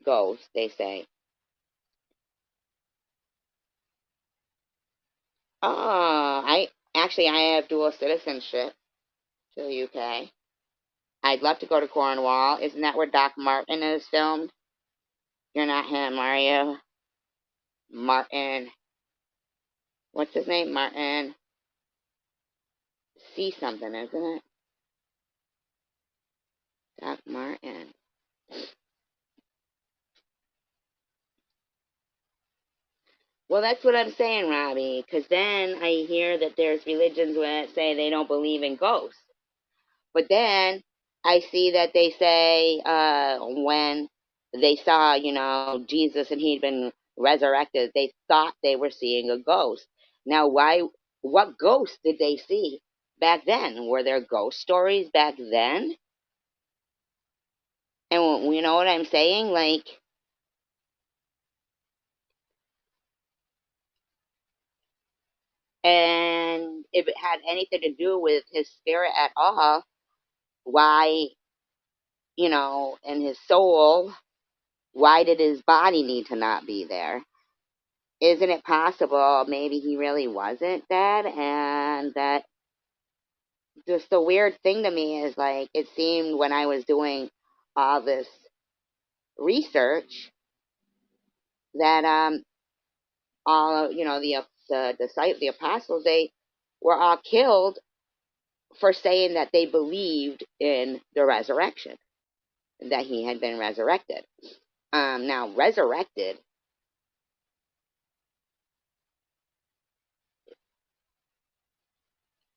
ghost, they say, oh, I have dual citizenship to the UK. I'd love to go to Cornwall. Isn't that where Doc Martin is filmed? You're not him, are you? Martin. What's his name? Martin. See something, isn't it? Doc Martin. Well, that's what I'm saying, Robbie, because then I hear that there's religions that say they don't believe in ghosts. But then I see that they say when they saw, Jesus and he'd been resurrected, they thought they were seeing a ghost. Now, what ghost did they see back then? Were there ghost stories back then? And you know what I'm saying? Like, and if it had anything to do with his spirit at all, why, and his soul, why did his body need to not be there? Isn't it possible maybe he really wasn't dead? And that just the weird thing to me is like, it seemed when I was doing all this research that all the apostles, they were all killed for saying that they believed in the resurrection, that he had been resurrected. Now resurrected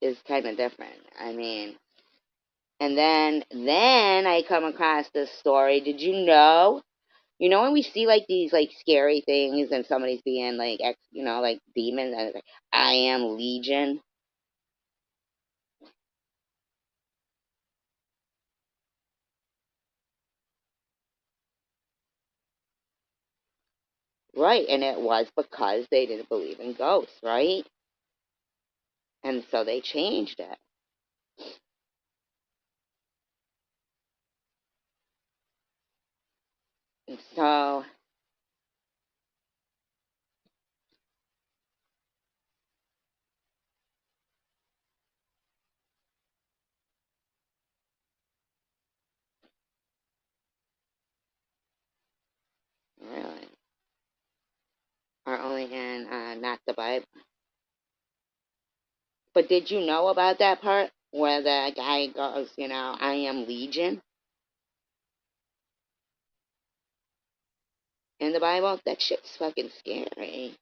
is kind of different. I mean, and then I come across this story. Did you know? You know when we see like these like scary things and somebody's being like like demons and it's like I am Legion. Right, and it was because they didn't believe in ghosts, right? And so they changed it. And so really are only in not the Bible. But did you know about that part where the guy goes, I am Legion in the Bible? That shit's fucking scary.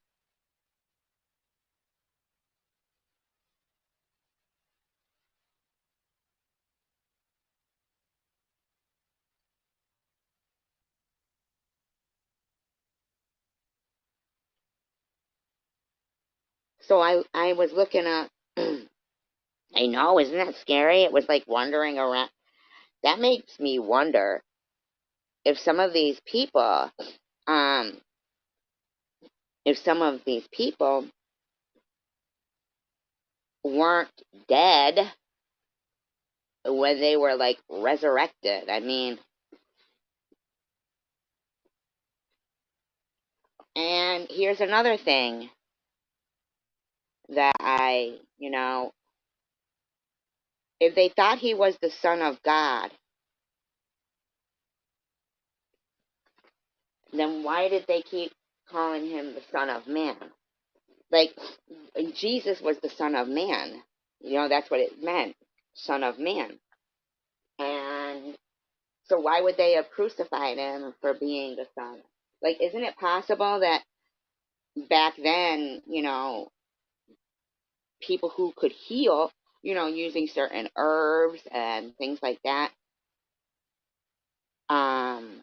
So I was looking up. I know, isn't that scary? It was like wandering around. That makes me wonder if some of these people, um, if some of these people weren't dead when they were like resurrected. I mean, and here's another thing that if they thought he was the Son of God, then why did they keep calling him the Son of Man? Like, Jesus was the Son of Man. That's what it meant, Son of Man. And so why would they have crucified him for being the Son? Like, isn't it possible that back then, people who could heal, using certain herbs and things like that, um,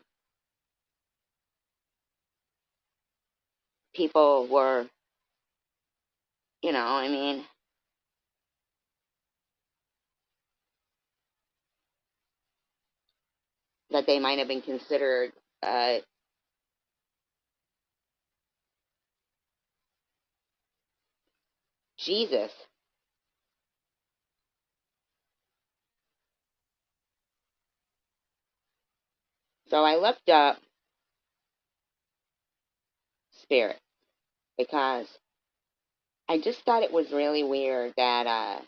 people were, I mean, that they might have been considered, uh, Jesus. So I looked up spirit because I just thought it was really weird that,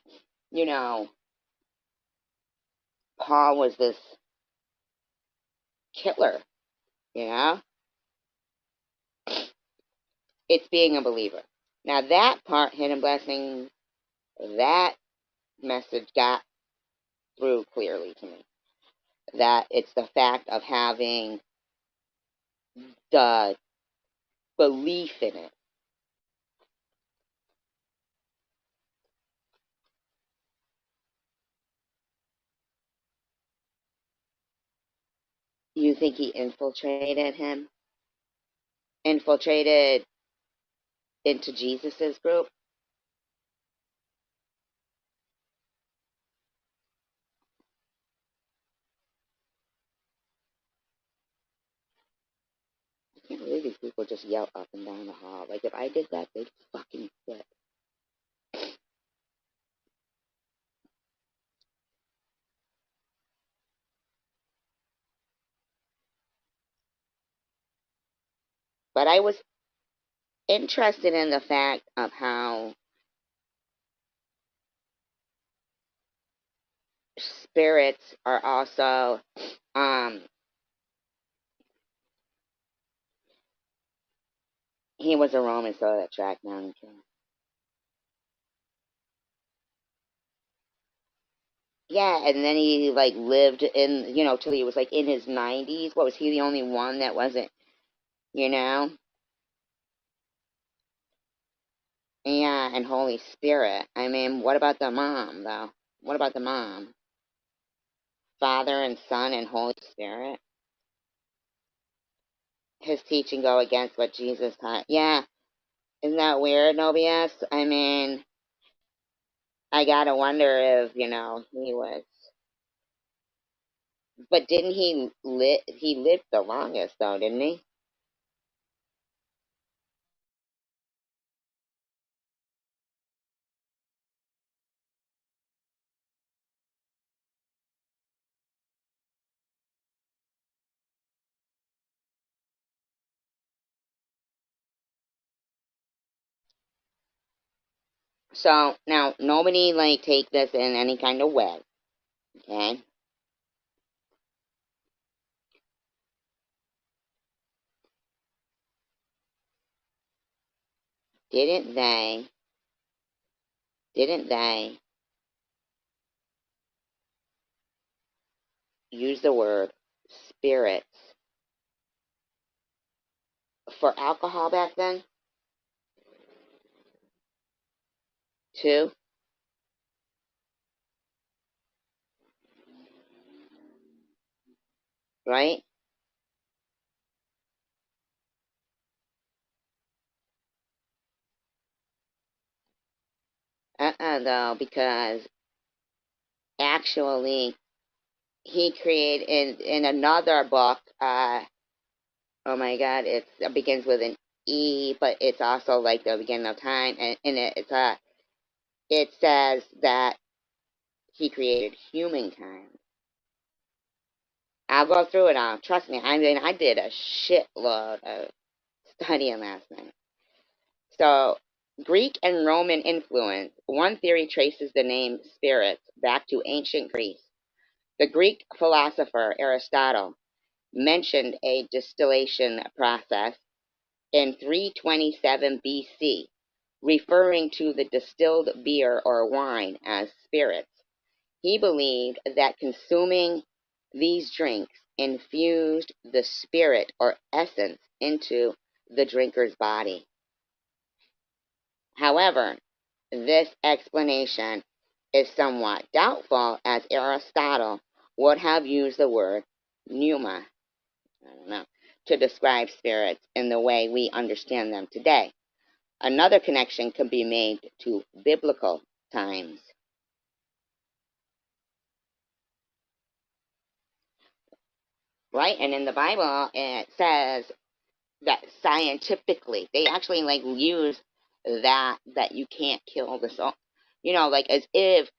you know, Paul was this killer, you know? It's being a believer. Now, that part, hidden blessing, that message got through clearly to me. That it's the fact of having the belief in it. You think he infiltrated him? Infiltrated into Jesus's group? I can't believe these people just yell up and down the hall. Like, if I did that, they'd fucking quit. But I was interested in the fact of how spirits are also, um, he was a Roman, so that tracked down. Yeah, and then he like lived in, till he was like in his 90s. What, was he the only one that wasn't, you know? Yeah, and Holy Spirit. I mean, what about the mom though? What about the mom? Father and Son and Holy Spirit. His teaching go against what Jesus taught. Yeah, isn't that weird, no BS? I mean, I gotta wonder if, he was. But didn't he live? He lived the longest though, didn't he? So now nobody like take this in any kind of way, okay? Didn't they? Didn't they use the word spirits for alcohol back then too? Right? Though, because actually he created in another book. Oh my God, it begins with an E, but it's also like the beginning of time, and in it, it says that he created humankind. I'll go through it all. Trust me. I mean, I did a shitload of studying last night. So, Greek and Roman influence. One theory traces the name spirits back to ancient Greece. The Greek philosopher Aristotle mentioned a distillation process in 327 BC, referring to the distilled beer or wine as spirits. He believed that consuming these drinks infused the spirit or essence into the drinker's body. However, this explanation is somewhat doubtful, as Aristotle would have used the word pneuma, I don't know, to describe spirits in the way we understand them today. Another connection can be made to biblical times. Right? And in the Bible, it says that scientifically, they actually like use that you can't kill the soul. Like as if,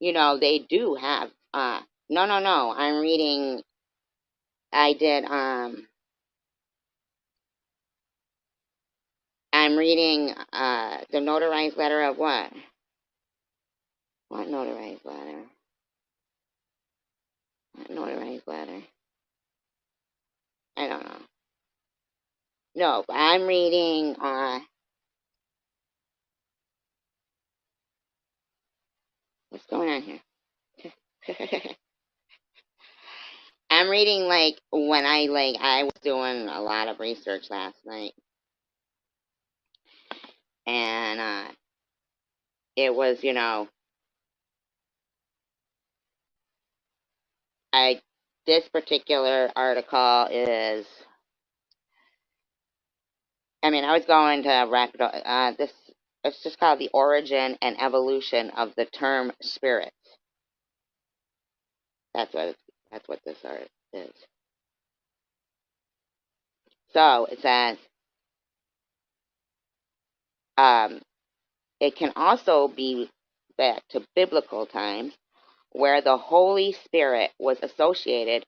they do have, no, I'm reading, I did, I'm reading, the notarized letter of what? What notarized letter? What notarized letter? I don't know. No, but I'm reading, what's going on here? I'm reading, like, when I was doing a lot of research last night, and, it was, this particular article is, I was going to wrap it up, it's just called The Origin and Evolution of the Term Spirit. That's what this art is. So, it says, it can also be back to biblical times, where the Holy Spirit was associated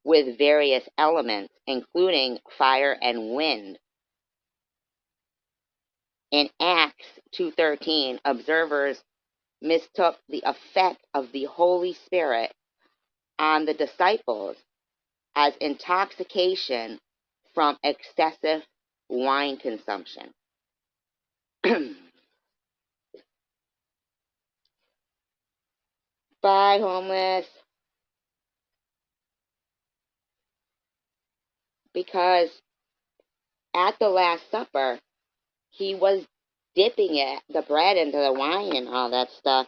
with various elements, including fire and wind. In Acts 2:13, observers mistook the effect of the Holy Spirit on the disciples as intoxication from excessive wine consumption. Bye, homeless. Because at the Last Supper, he was dipping the bread into the wine and all that stuff,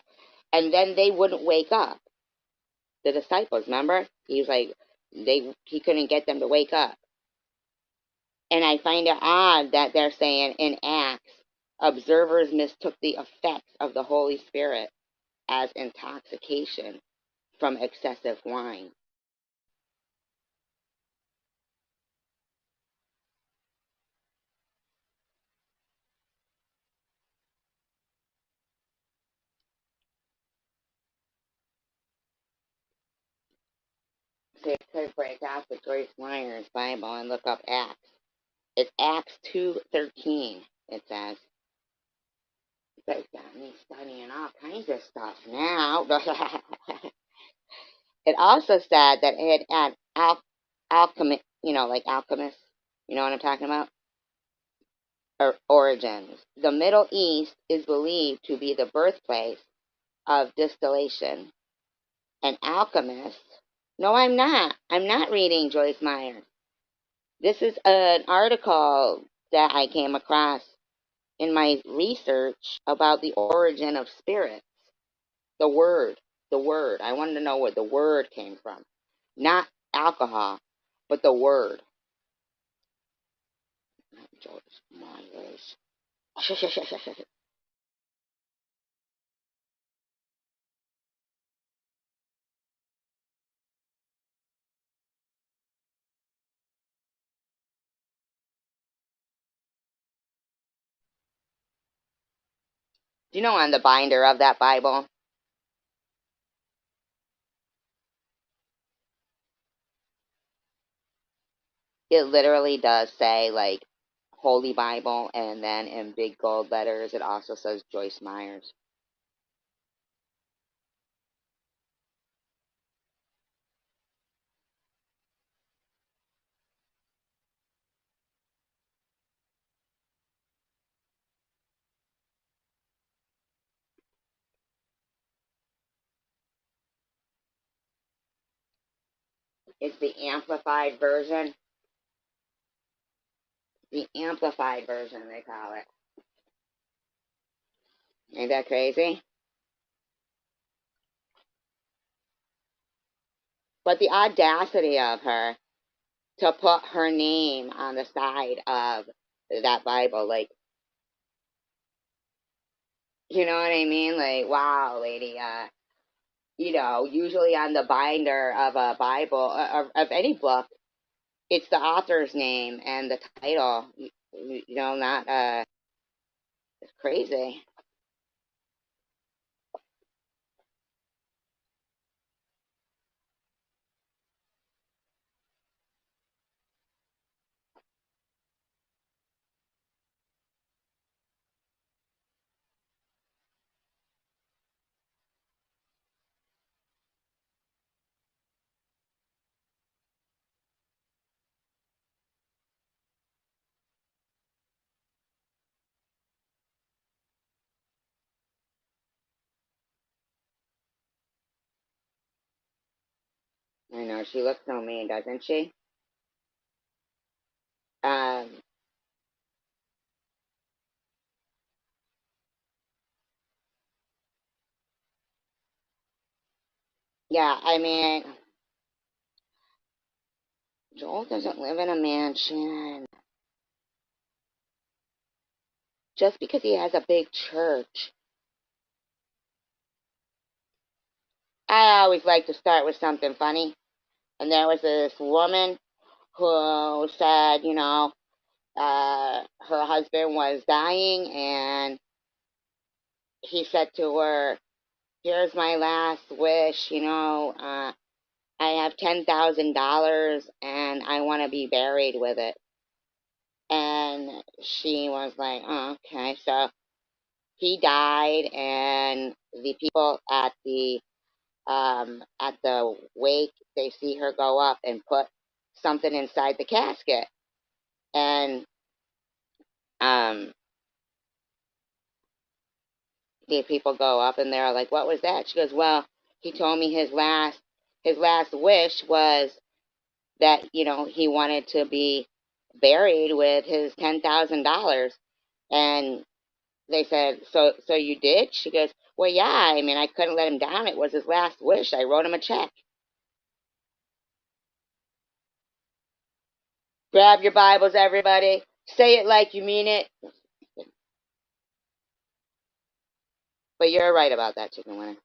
and then they wouldn't wake up. The disciples, remember? He was like, he couldn't get them to wake up. And I find it odd that they're saying in Acts, observers mistook the effects of the Holy Spirit as intoxication from excessive wine. So you could break out the Joyce Meyer's Bible and look up Acts. It's Acts 2:13, it says. You guys got me studying all kinds of stuff now. It also said that it had alchemy, like alchemists. You know what I'm talking about? Origins. The Middle East is believed to be the birthplace of distillation. An alchemist. No, I'm not. I'm not reading Joyce Meyer. This is an article that I came across in my research about the origin of spirits. The word. The word. I wanted to know where the word came from. Not alcohol, but the word. Joyce Myers. Do you know on the binder of that Bible, it literally does say, like, Holy Bible, and then in big gold letters, it also says Joyce Myers. It's the amplified version. The amplified version, they call it. Ain't that crazy? But the audacity of her to put her name on the side of that Bible, like, you know what I mean? Like, wow, lady, usually on the binder of a Bible, of any book, it's the author's name and the title, not, It's crazy. I know, she looks so mean, doesn't she? Um, yeah, I mean, Joel doesn't live in a mansion. Just because he has a big church. I always like to start with something funny. And there was this woman who said, her husband was dying, and he said to her, "Here's my last wish, I have $10,000 and I want to be buried with it." And she was like, "Oh, okay." So he died, and the people at the wake, they see her go up and put something inside the casket. And um, the people go up and they're like, "What was that?" She goes, "Well, he told me his last wish was that he wanted to be buried with his $10,000." And they said, "So you did?" She goes, "Well, yeah. I mean, I couldn't let him down. It was his last wish. I wrote him a check." Grab your Bibles, everybody. Say it like you mean it. But you're right about that, chicken winner.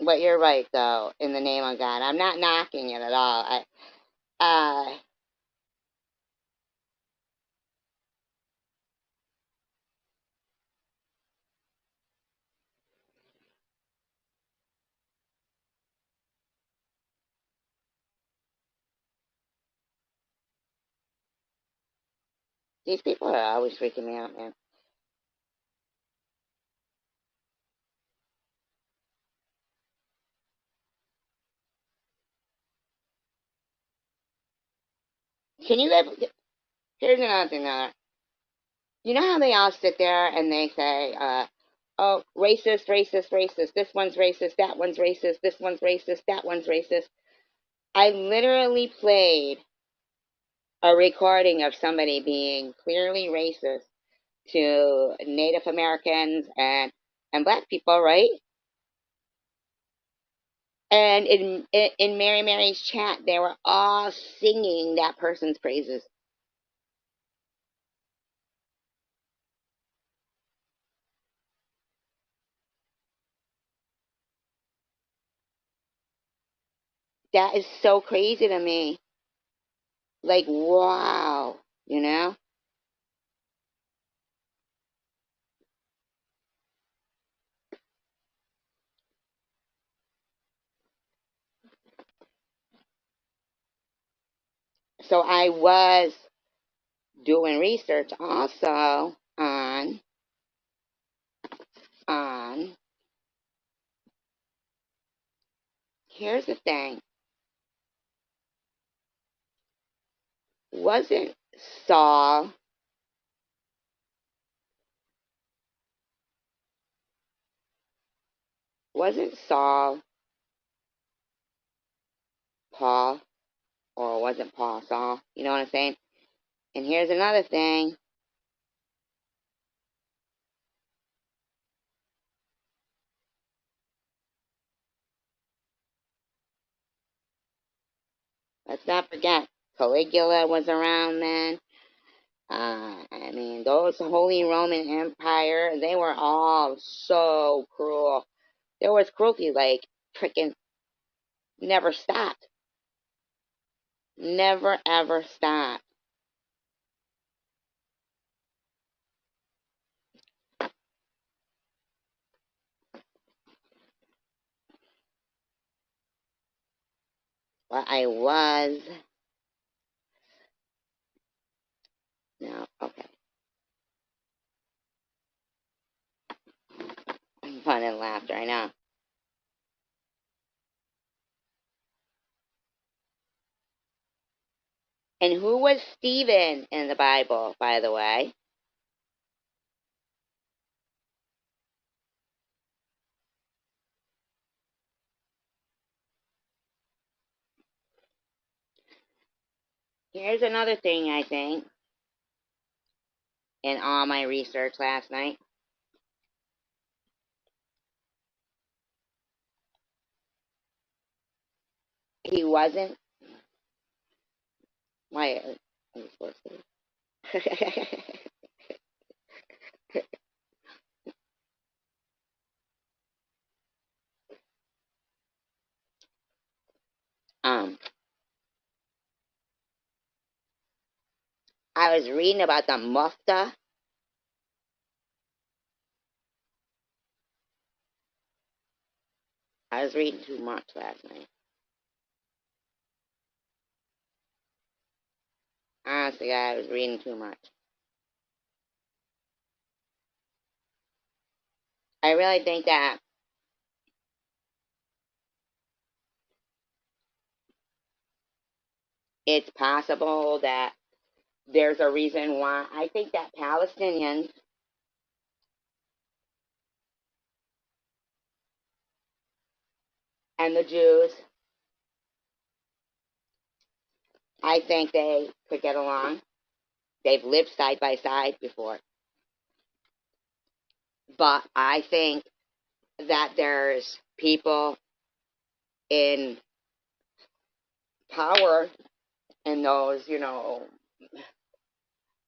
But you're right, though. In the name of God, I'm not knocking it at all. Uh, these people are always freaking me out, man. Can you live? Here's another thing, though. You know how they all sit there and they say, "Oh, racist, racist, racist. This one's racist. That one's racist. This one's racist. That one's racist." I literally played a recording of somebody being clearly racist to Native Americans and Black people, right? And in Mary Mary's chat, they were all singing that person's praises. That is so crazy to me. Like, wow, you know? So I was doing research also on here's the thing. Wasn't Saul wasn't Saul Paul, or wasn't Paul Saul? You know what I'm saying? And here's another thing. Let's not forget, Caligula was around then. I mean, those Holy Roman Empire, they were all so cruel. There was cruelty like freaking never stopped. Never ever stopped. Well, I was. No, okay. Fun and laughter, I know. And who was Stephen in the Bible, by the way? Here's another thing I think in all my research last night. He wasn't. Why? Are you supposed to? um, I was reading about the mufta. I was reading too much last night. Honestly, I was reading too much. I really think that it's possible that there's a reason why. I think that Palestinians and the Jews, I think they could get along. They've lived side by side before. But I think that there's people in power in those,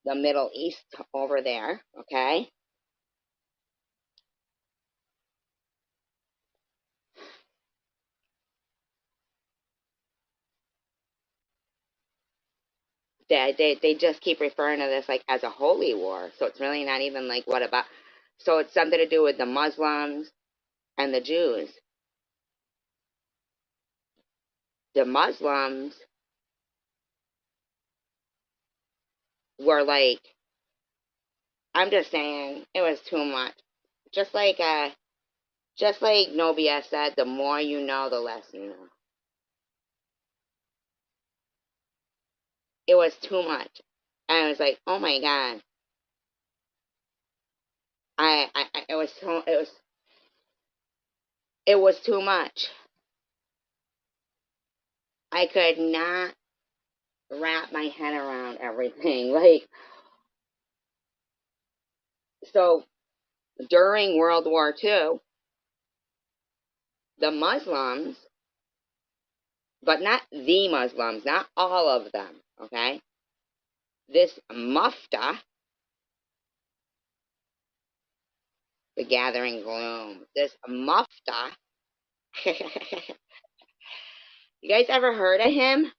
the Middle East over there, okay? They just keep referring to this like as a holy war. So it's really not even like what about. So it's something to do with the Muslims and the Jews. The Muslims were like, I'm just saying, it was too much. Just like No BS said, the more you know, the less you know. It was too much. And I was like, oh my god. It was it was too much. I could not wrap my head around everything. Like, so during World War II, the Muslims, but not the Muslims, not all of them, okay? This mufta, the gathering gloom, this mufta, you guys ever heard of him?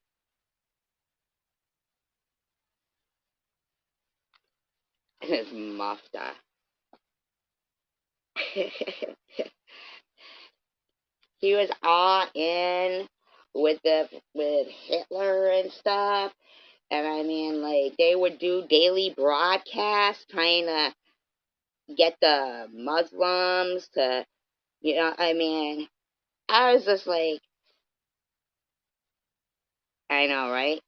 This mufta. He was all in with Hitler and stuff. And I mean, like, they would do daily broadcasts trying to get the Muslims to, I mean, I was just like, I know, right?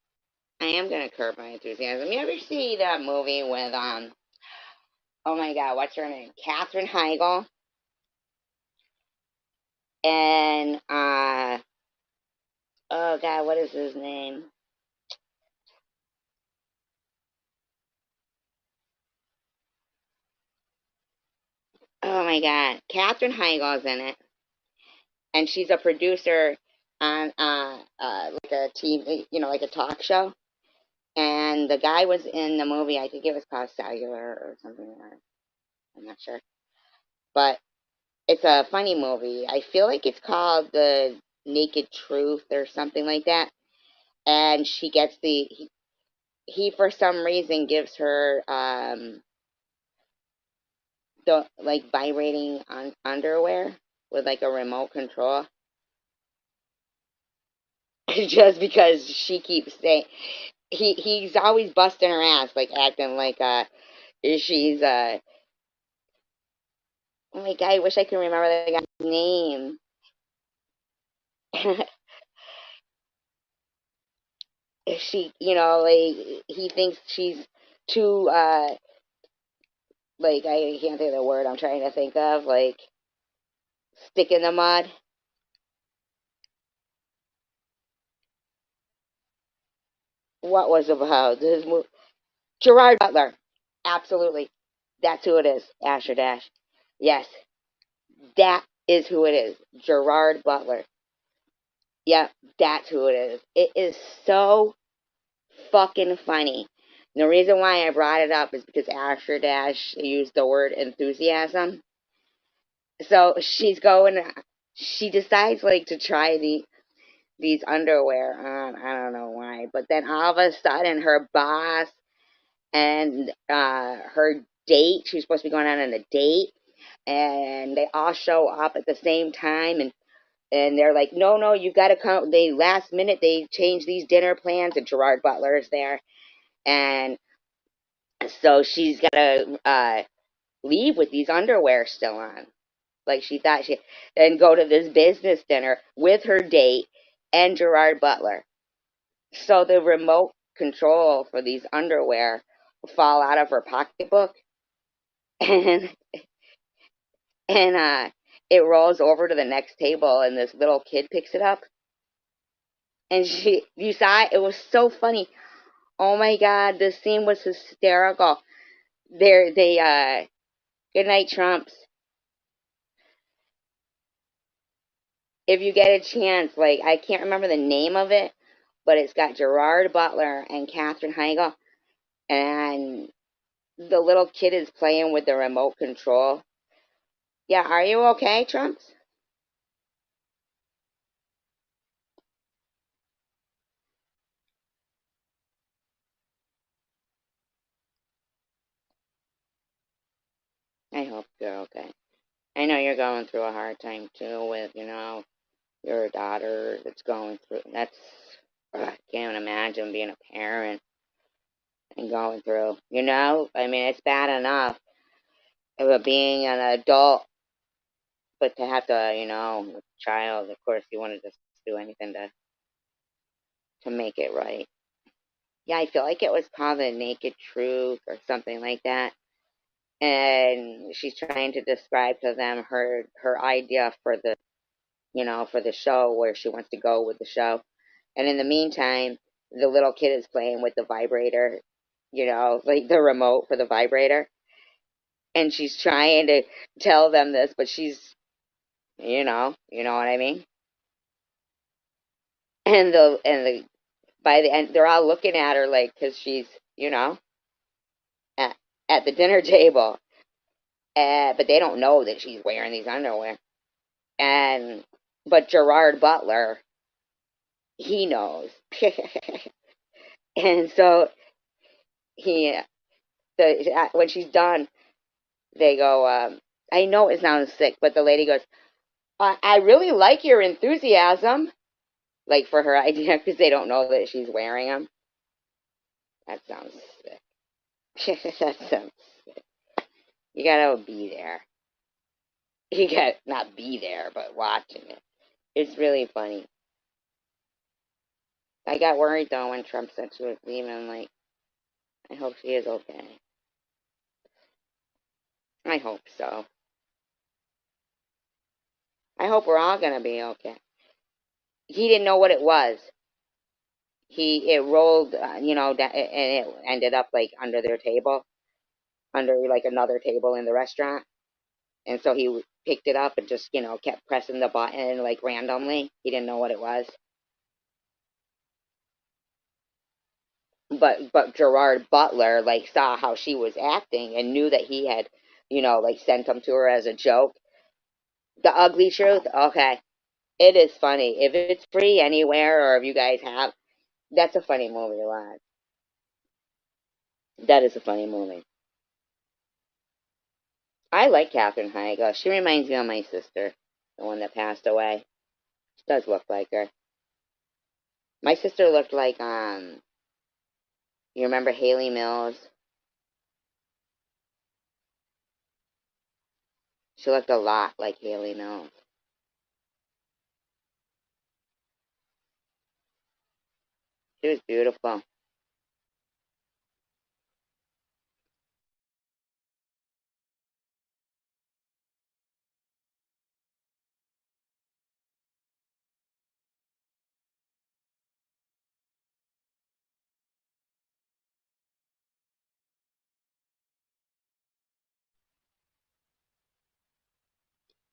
I am gonna curb my enthusiasm. You ever see that movie with oh my god, what's her name? Katherine Heigl and oh god, what is his name? Oh my god, Katherine Heigl's in it, and she's a producer on like a TV, like a talk show. And the guy was in the movie. I think it was called Cellular or something like that. I'm not sure, but it's a funny movie. I feel like it's called The Naked Truth or something like that. And she gets he for some reason gives her the like vibrating on underwear with like a remote control. just because she keeps saying he's always busting her ass, like acting like she's oh my god, I wish I could remember the guy's name. She, like he thinks she's too like I can't think of the word I'm trying to think of, like stick in the mud. What was about this movie? Gerard Butler. Absolutely. That's who it is. Asher Dash. Yes, that is who it is. Gerard Butler. Yeah, that's who it is. It is so fucking funny. The reason why I brought it up is because Asher Dash used the word enthusiasm. So she decides like to try these underwear. I don't know why, but then all of a sudden her boss and her date, she's supposed to be going on a date, and they all show up at the same time, and they're like, no, no, you got to come. They last minute they change these dinner plans, and Gerard Butler is there, and so she's got to leave with these underwear still on, like she thought she, and go to this business dinner with her date and Gerard Butler. So the remote control for these underwear fall out of her pocketbook, and it rolls over to the next table, and this little kid picks it up, and you saw it. It was so funny. Oh my god, this scene was hysterical. They good night Trumps. If you get a chance, like I can't remember the name of it, but it's got Gerard Butler and Katherine Heigl, and the little kid is playing with the remote control. Yeah, are you okay, Trumps? I hope you're okay. I know you're going through a hard time too with, your daughter that's going through. That's, I can't imagine being a parent and going through. I mean, it's bad enough of being an adult, but to have to, with a child, of course, you want to just do anything to make it right. Yeah, I feel like it was called The Naked Truth or something like that. And she's trying to describe to them her idea for the show, where she wants to go with the show. And in the meantime, the little kid is playing with the vibrator, like the remote for the vibrator. And she's trying to tell them this, but she's, you know what I mean? And by the end, they're all looking at her like, because she's, you know, at, at the dinner table. But they don't know that she's wearing these underwear. And, but Gerard Butler, he knows. And so he, when she's done, they go, I know it sounds sick, but the lady goes, I really like your enthusiasm, like for her idea, because they don't know that she's wearing them. That sounds sick. That sounds, you gotta be there. You gotta not be there, but watching it. It's really funny. I got worried though when Trump said she was leaving. Like, I hope she is okay. I hope so. I hope we're all gonna be okay. He didn't know what it was. It rolled, and it ended up like under their table, under like another table in the restaurant. And so he picked it up and just, kept pressing the button like randomly. He didn't know what it was. But Gerard Butler like saw how she was acting and knew that he had, like sent them to her as a joke. The Ugly Truth. Okay, it is funny. If it's free anywhere, or if you guys have, that's a funny movie to watch. That is a funny movie. I like Katherine Heigl. She reminds me of my sister, the one that passed away. She does look like her. My sister looked like you remember Haley Mills? She looked a lot like Haley Mills. She was beautiful.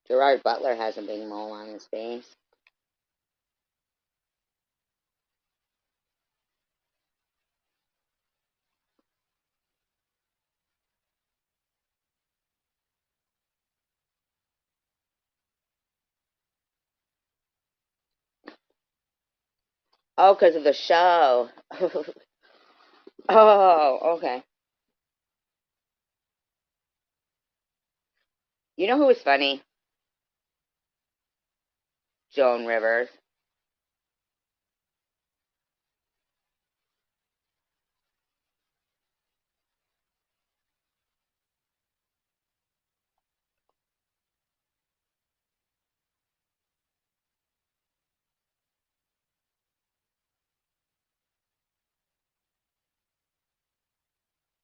Gerard Butler has a big mole on his face. Oh, because of the show. Oh, okay. You know who was funny? Joan Rivers.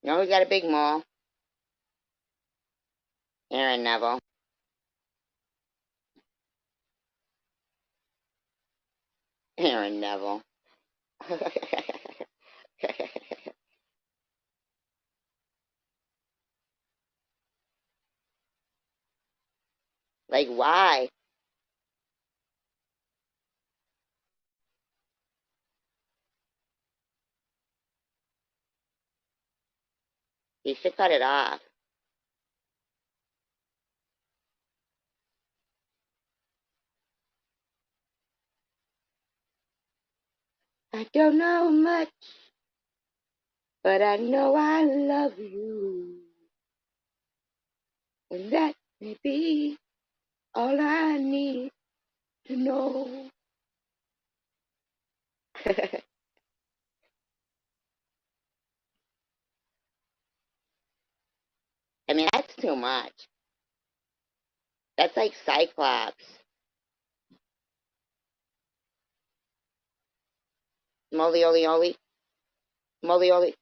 You know who's got a big mole? Aaron Neville. Aaron Neville. Like, why? He should cut it off. I don't know much, but I know I love you. And that may be all I need to know. I mean, that's too much. That's like Cyclops. Molly Oli Oli. Molly Oli.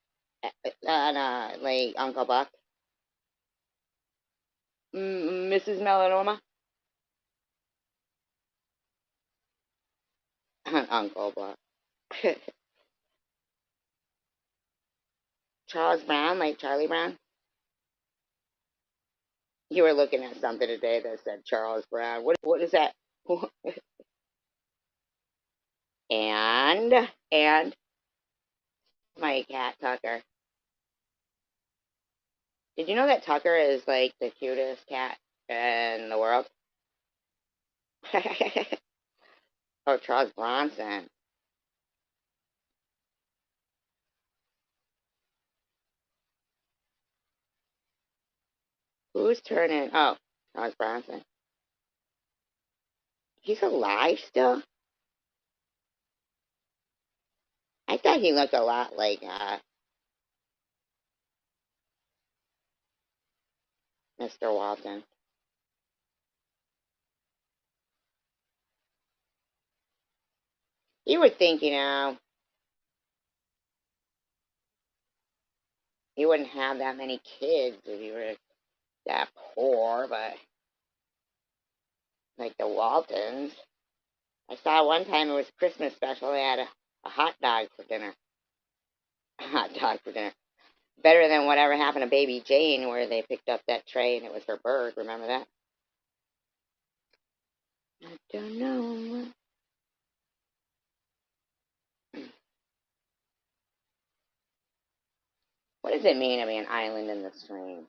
Like Uncle Buck. Mrs. Melanoma. Uncle Buck. Charles Brown, like Charlie Brown. You were looking at something today that said Charles Brown. What is that? And my cat Tucker. Did you know that Tucker is like the cutest cat in the world? Oh, Charles Bronson. Who's turning? Oh, Charles Bronson. He's alive still? I thought he looked a lot like Mr. Walton. You would think, he wouldn't have that many kids if he were that poor, but like the Waltons. I saw one time it was Christmas special. They had a hot dog for dinner. A hot dog for dinner. Better than whatever happened to Baby Jane, where they picked up that tray and it was her bird. Remember that? I don't know. What does it mean to be an island in the stream?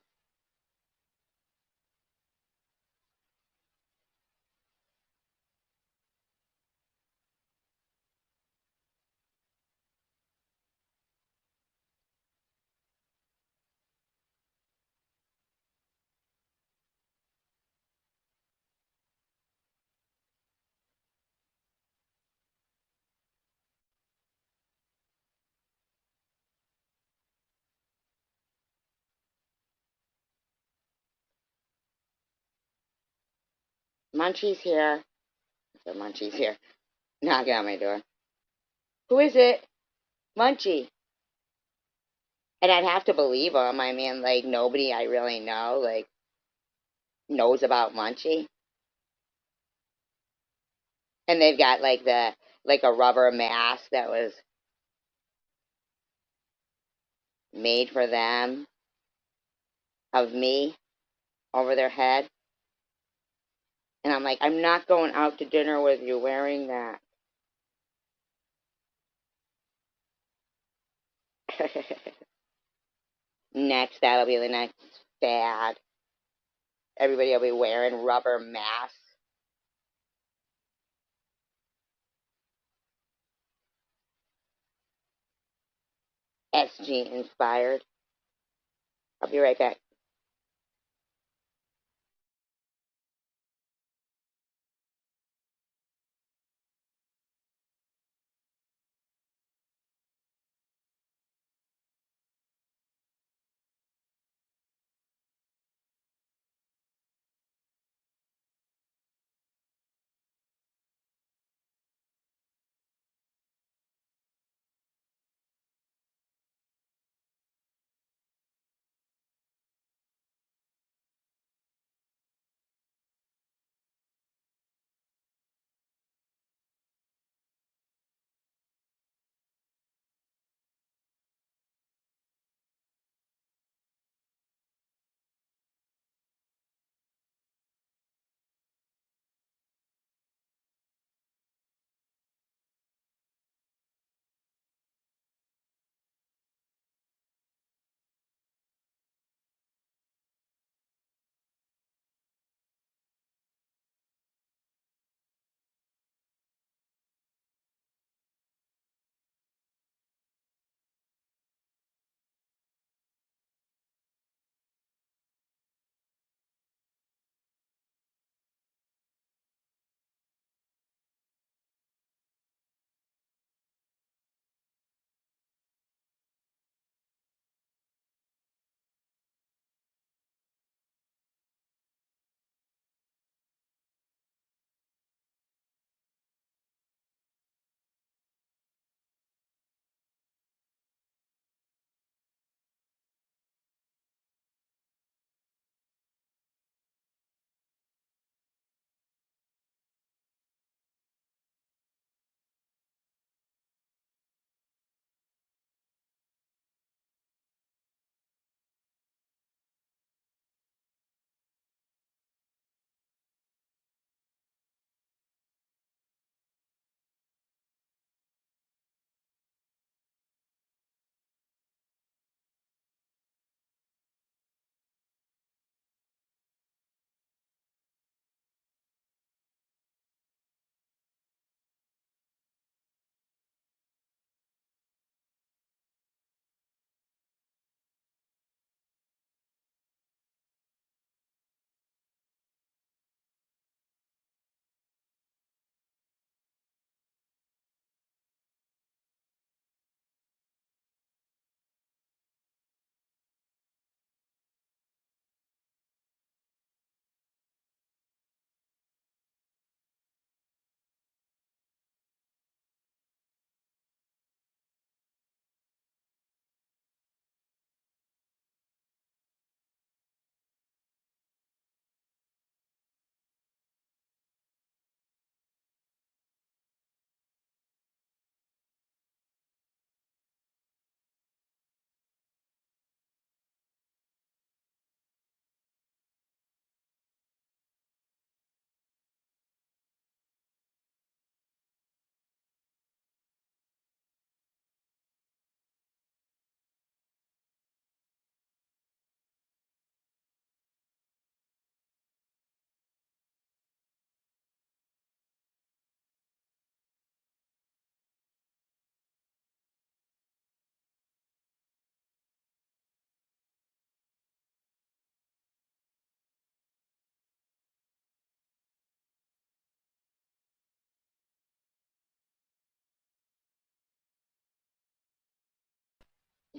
Munchie's here. So Munchie's here, knocking on my door. Who is it? Munchie. And I'd have to believe him. I mean, like, nobody I really know, like, knows about Munchie. And they've got, like a rubber mask that was made for them of me over their head. And I'm like, I'm not going out to dinner with you wearing that. Next, that'll be the next fad. Everybody will be wearing rubber masks. SG inspired. I'll be right back.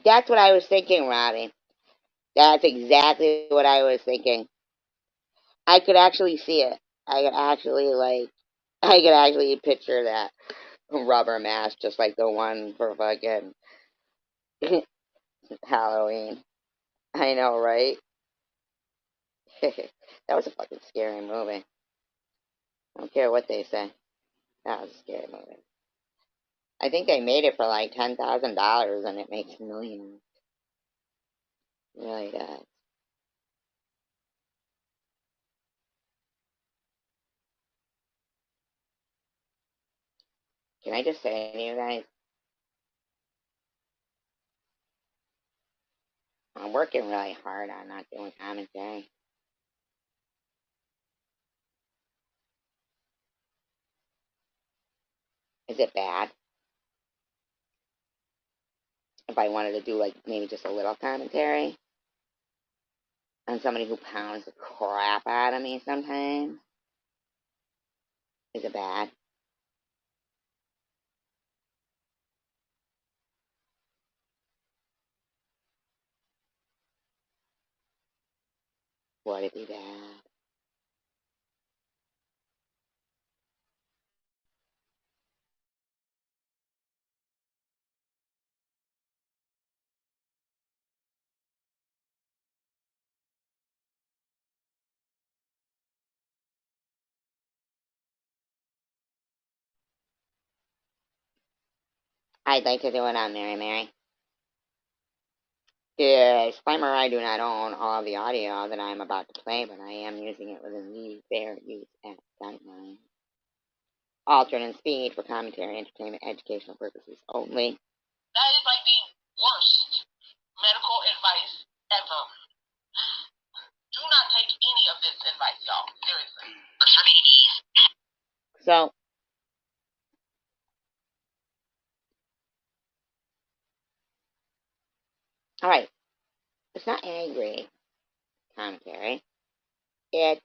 That's what I was thinking, Robbie. That's exactly what I was thinking. I could actually see it. I could actually I could actually picture that rubber mask, just like the one for fucking Halloween. I know, right? That was a fucking scary movie. I don't care what they say. That was a scary movie. I think they made it for like $10,000, and it makes millions. It really does. Can I just say to you guys, I'm working really hard on not doing commentary. Is it bad if I wanted to do like maybe just a little commentary on somebody who pounds the crap out of me sometimes? Is it bad? Would it be bad? I'd like to do it on Mary Mary. Disclaimer, I do not own all of the audio that I am about to play, but I am using it within the Fair Use Act guidelines. Altered in speed for commentary, entertainment, educational purposes only. That is like the worst medical advice ever. Do not take any of this advice, y'all. Seriously. So, alright. It's not angry commentary. It's,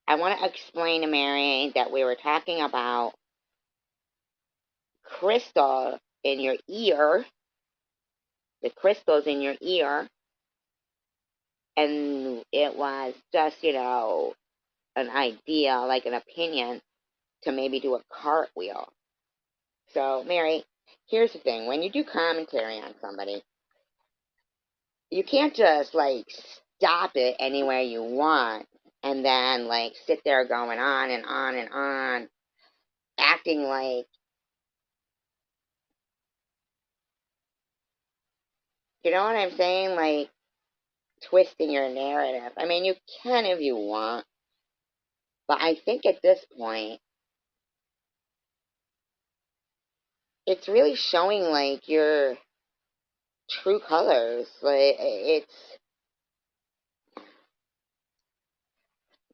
I want to explain to Mary that we were talking about crystal in your ear, the crystals in your ear, and it was just, an idea, like an opinion, to maybe do a cartwheel. So, Mary, here's the thing. When you do commentary on somebody, you can't just, stop it anywhere you want and then, sit there going on and on and on, acting like, you know what I'm saying? Like, twisting your narrative. I mean, you can if you want, but I think at this point, it's really showing, your true colors.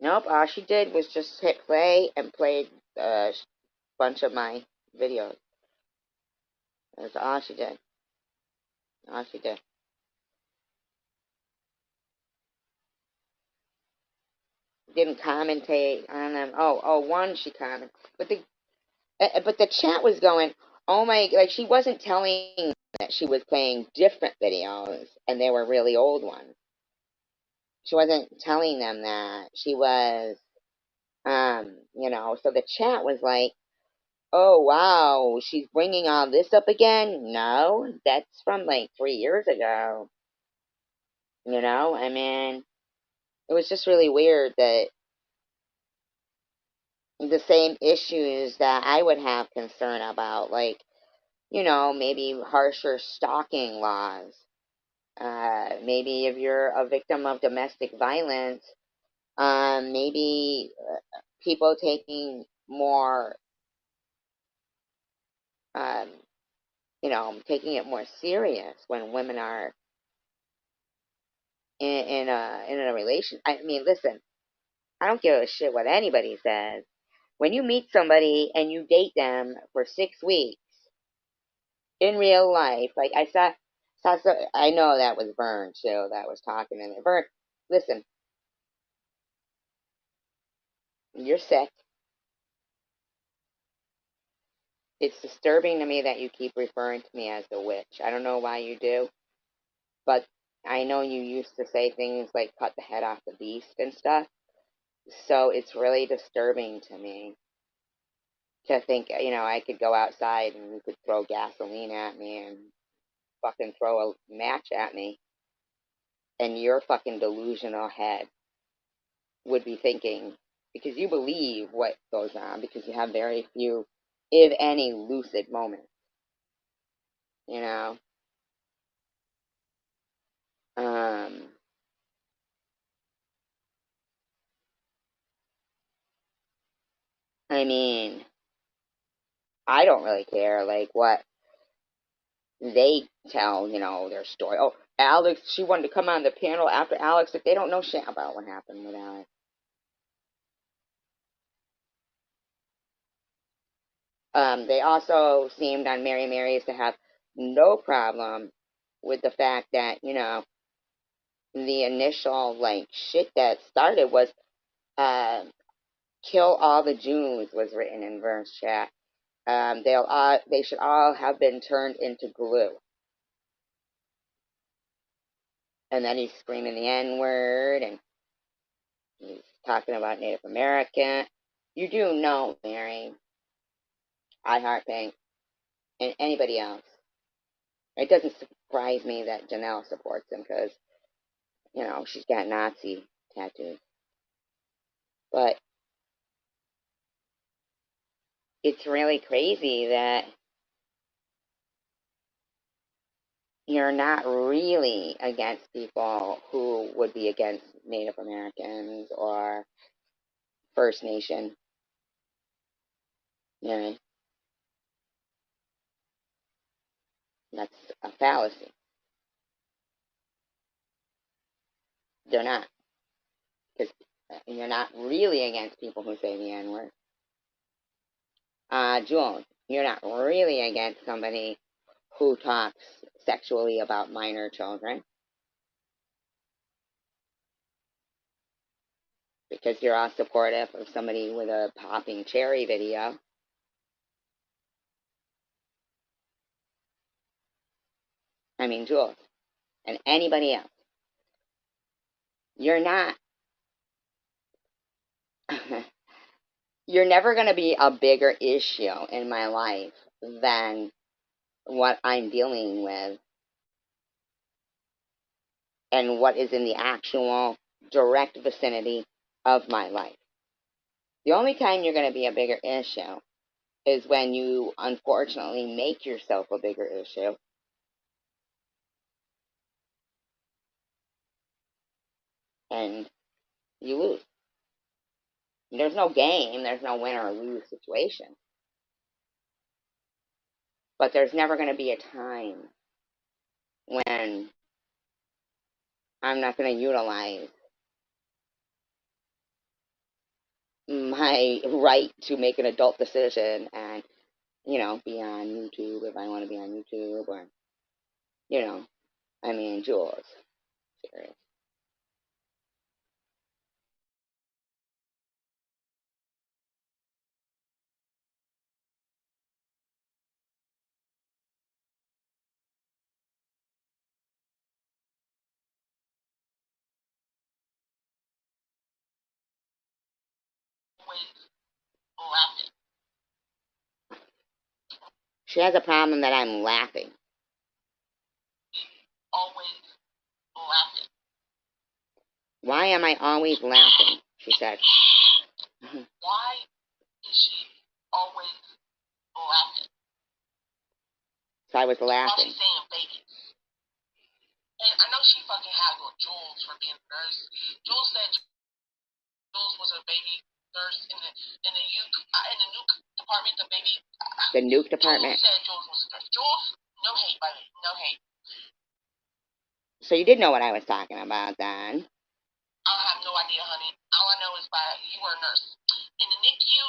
Nope, all she did was just hit play and played a bunch of my videos. That's all she did. All she did. Didn't commentate on them. One she commented, but the chat was going. Oh my! Like she wasn't telling that she was playing different videos and they were really old ones. She wasn't telling them that she was, So the chat was like, "Oh wow, she's bringing all this up again." No, that's from like 3 years ago. I mean, it was just really weird that the same issues that I would have concern about, maybe harsher stalking laws. Maybe if you're a victim of domestic violence, maybe people taking more, um, taking it more serious when women are in a relation. I mean, listen, I don't give a shit what anybody says. When you meet somebody and you date them for 6 weeks in real life, like I know that was Vern too that was talking in there. Vern, listen, you're sick. It's disturbing to me that you keep referring to me as the witch. I don't know why you do, but I know you used to say things like cut the head off the beast and stuff. So it's really disturbing to me to think, I could go outside and you could throw gasoline at me and fucking throw a match at me, and your fucking delusional head would be thinking, because you believe what goes on, because you have very few, if any, lucid moments, you know? Um, I mean, I don't really care, like, what they tell, their story. Oh, Alex, she wanted to come on the panel after Alex. Like, they don't know shit about what happened with Alex. They also seemed on Mary Mary's to have no problem with the fact that, the initial, like, shit that started was, uh, kill all the Jews was written in Vern's chat. They should all have been turned into glue. And then he's screaming the N word, and he's talking about Native American. You do know, Mary, I Heart Pink, and anybody else. It doesn't surprise me that Janelle supports him because, she's got Nazi tattoos. But it's really crazy that you're not really against people who would be against Native Americans or First Nation. Mary, that's a fallacy. They're not. Because you're not really against people who say the N word. Jules, you're not really against somebody who talks sexually about minor children. Because you're all supportive of somebody with a popping cherry video. I mean, Jules, and anybody else. You're not. You're never going to be a bigger issue in my life than what I'm dealing with and what is in the actual direct vicinity of my life. The only time you're going to be a bigger issue is when you unfortunately make yourself a bigger issue. And you lose. There's no game, there's no win or lose situation. But there's never going to be a time when I'm not going to utilize my right to make an adult decision and, be on YouTube if I want to be on YouTube, or, I mean, Jules. Serious. She has a problem that I'm laughing. Why am I always laughing? She said. Why is she always laughing? So I was laughing. She's saying baby. And I know she fucking haggled Jules for being a nurse. Jules said Jules was a baby nurse in the nuke department. The nuke department. Jules said Jules was a nurse. Jules, no hate, by the way, no hate. So you did know what I was talking about then. I have no idea, honey. All I know is you were a nurse. In the NICU.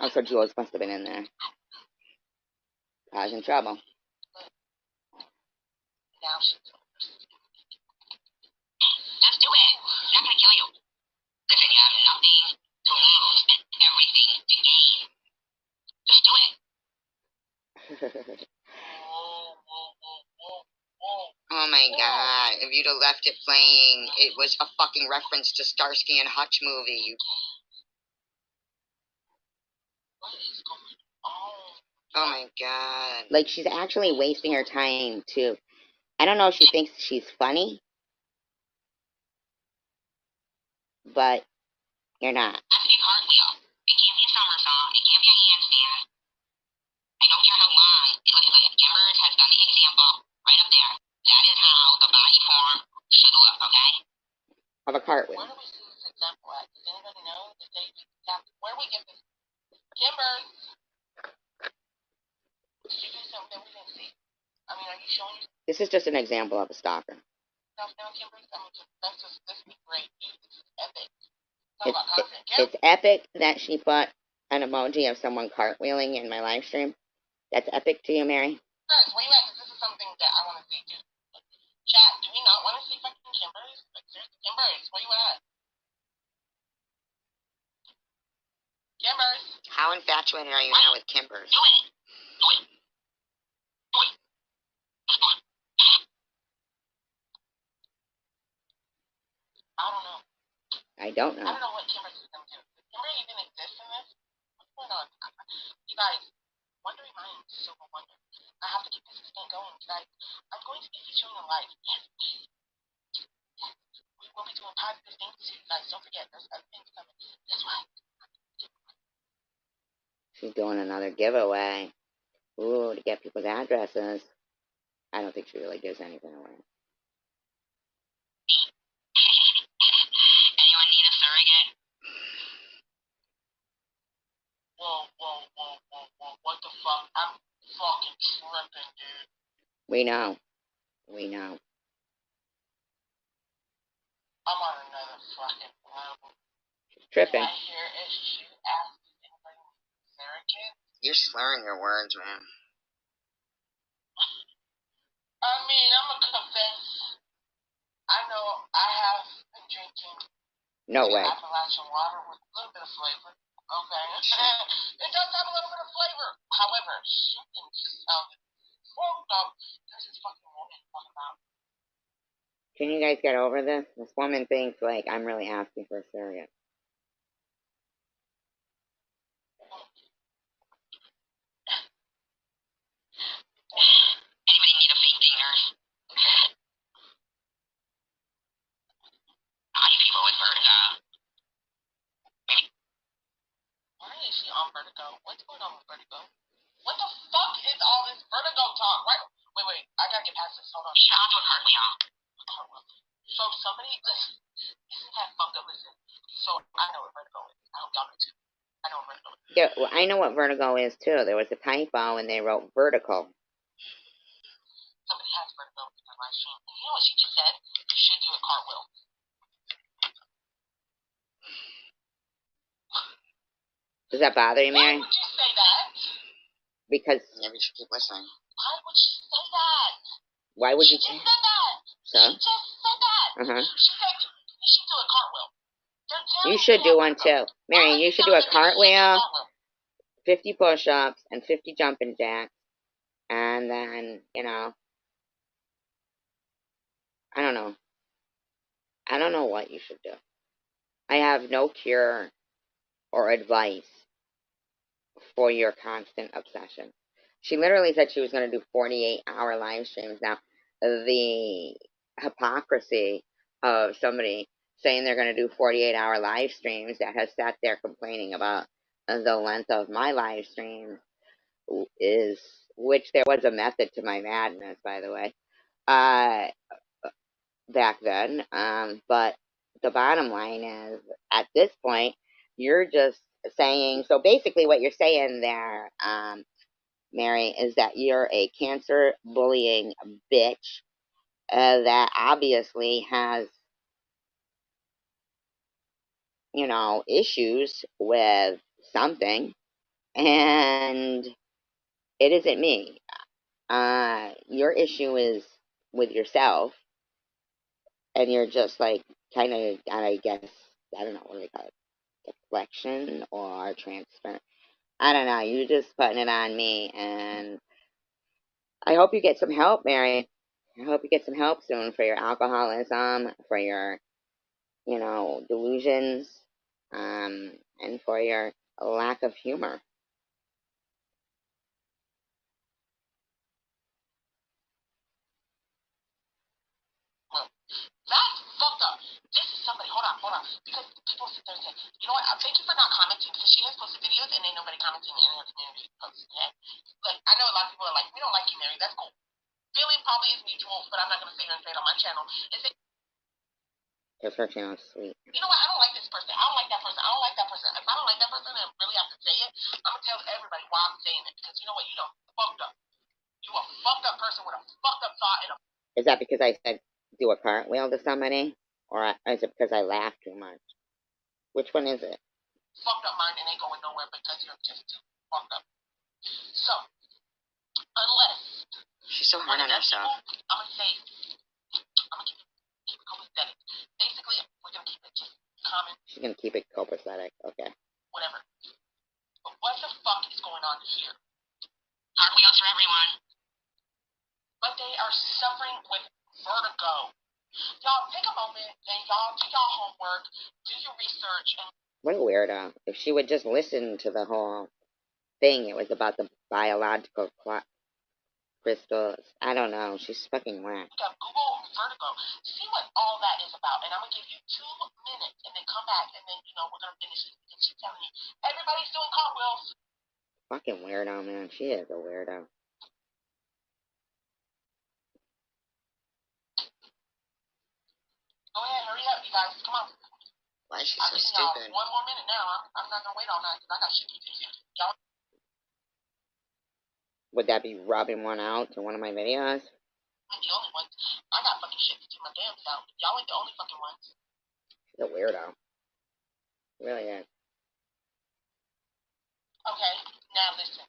Oh, so Jules must have been in there. Causing trouble. Now she's just do it. Not gonna kill you. Listen, you have nothing to lose and everything to gain. Just do it. Oh my god, if you'd have left it playing, it was a fucking reference to Starsky and Hutch movie. Oh my god. Like, she's actually wasting her time, too. I don't know if she thinks she's funny, but you're not. That's a cartwheel. It can't be a somersault. It can't be a handstand. I don't care how long. Timbers has done the example right up there. That is how the body form should look, okay? Of a cartwheel. Where do we see this example at? Does anybody know? Where do we get this? Timbers! Did you do something we didn't see? I mean, are you showing us? This is just an example of a stalker. No, Timbers, I mean, this would be great. This is epic. It's epic that she put an emoji of someone cartwheeling in my live stream. That's epic to you, Mary? Where you at? This is something that I want to see, too. Chat, do we not want to see fucking Kimbers? Like, seriously, Kimbers, where you at? Kimbers! How infatuated are you now with Kimbers? Do it! Do it! Do it! I don't know. I don't know. I don't know what Kimbers is going to do. Does Kimber even exist in this? What's going on? You guys, Wondering Minds, Silver Wonder. I have to keep this thing going, you guys. I'm going to be featuring a live. Yes, please. Yes. We will be doing positive things too, you guys. Don't forget, there's other things coming. That's right. She's doing another giveaway. Ooh, to get people's addresses. I don't think she really gives anything away. Anyone need a surrogate? Whoa. What the fuck? I'm fucking tripping, dude. We know. I'm on another fucking level. She's tripping. I hear if she asks anybody surrogate. You're slurring your words, man. I mean, I'm gonna confess. I know I have been drinking. No way. Appalachian water with a little bit of flavor. Okay. It does have a little bit of flavor. However, something sounded fucked up. There's this fucking woman talking about. Can you guys get over this? This woman thinks, like, I'm really asking for a surrogate. Anybody need a fainting nurse? How do people with vertigo? Maybe. Why is she on vertigo? What's going on with vertigo? What the fuck is all this vertigo talk? Right? Wait. I gotta get past this. Hold on. Shut up to a cartwheel. So somebody, isn't that fucked up? Listen. So I know what vertigo is. I hope y'all know too. I know what vertigo is. Yeah, well, I know what vertigo is too. There was a typo and they wrote vertical. Somebody has vertigo in their live stream. And you know what she just said? You should do a cartwheel. Does that bother you, Mary? Why would you say that? Because maybe you should keep listening. Why would she say that? Why would you? She just said that. So? She just said that. She said you should do a cartwheel. You should do one too, Mary. You should do a cartwheel, 50 push-ups, and 50 jumping jacks, and then I don't know. I don't know what you should do. I have no cure or advice for your constant obsession. She literally said she was going to do 48-hour live streams. Now, the hypocrisy of somebody saying they're going to do 48-hour live streams that has sat there complaining about the length of my live streams is, which there was a method to my madness, by the way, back then. But the bottom line is, at this point, you're just saying, so basically what you're saying there, Mary, is that you're a cancer bullying bitch that obviously has, issues with something, and it isn't me. Your issue is with yourself, and you're just like kind of, I guess, I don't know what they call it, deflection or transfer. I don't know. You're just putting it on me, and I hope you get some help, Mary. I hope you get some help soon for your alcoholism, for your, delusions, and for your lack of humor. That's fucked up. This is somebody. Hold on. Because people sit there and say, you know what? Thank you for not commenting because she has posted videos and ain't nobody commenting in her community posts. Okay? Like, I know a lot of people are like, we don't like you, Mary. That's cool. Feeling probably is mutual, but I'm not going to sit here and say it on my channel. And say, because her channel is sweet. you know what? I don't like this person. I don't like that person. I don't like that person. If I don't like that person and really have to say it, I'm going to tell everybody why I'm saying it. Because you know what? You don't fucked up. You a fucked up person with a fucked up thought and a. Is that because I said do a cartwheel to somebody? Or is it because I laugh too much? Which one is it? Fucked up mind and ain't going nowhere because you're just too fucked up. So, unless she's so hard on herself. I'm gonna say, I'm gonna keep it copacetic. Basically, we're gonna keep it just common. She's gonna keep it copacetic. Okay. Whatever. But what the fuck is going on here? Cartwheels for everyone. But they are suffering with vertigo. Y'all take a moment and y'all do y'all homework, do your research, and what a weirdo. If she would just listen to the whole thing, it was about the biological crystals. I don't know. She's fucking whack. Google vertigo. See what all that is about. And I'm gonna give you 2 minutes and then come back and then we're gonna finish it because she's telling me everybody's doing cartwheels. Fucking weirdo, man. She is a weirdo. Go ahead, hurry up, you guys. Come on. Why is she so stupid? 1 more minute now. I'm not gonna wait all night because I got shit to do. Y'all. Would that be rubbing one out to one of my videos? I'm the only ones. I got fucking shit to do my damn self. Y'all ain't the only fucking ones. She's a weirdo. Really is. Okay, now listen.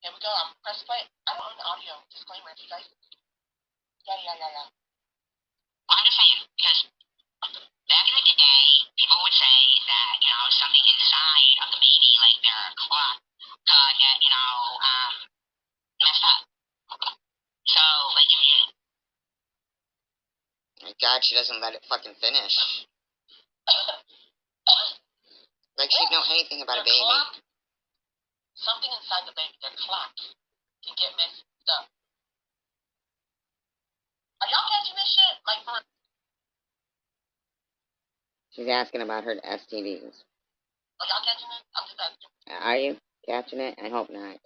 Here we go. I'm press play. I don't own the audio. Disclaimer, you guys. Yeah. I'm just saying, because back in the day, people would say that, something inside of the baby, like their clock, could get, messed up. So, like, My God, she doesn't let it fucking finish. Like she'd know anything about a baby. Clock, something inside the baby, their clock, can get messed up. Are y'all catching this shit? Like, for She's asking about her STDs. Are y'all catching it? I'm just asking. Are you catching it? I hope not.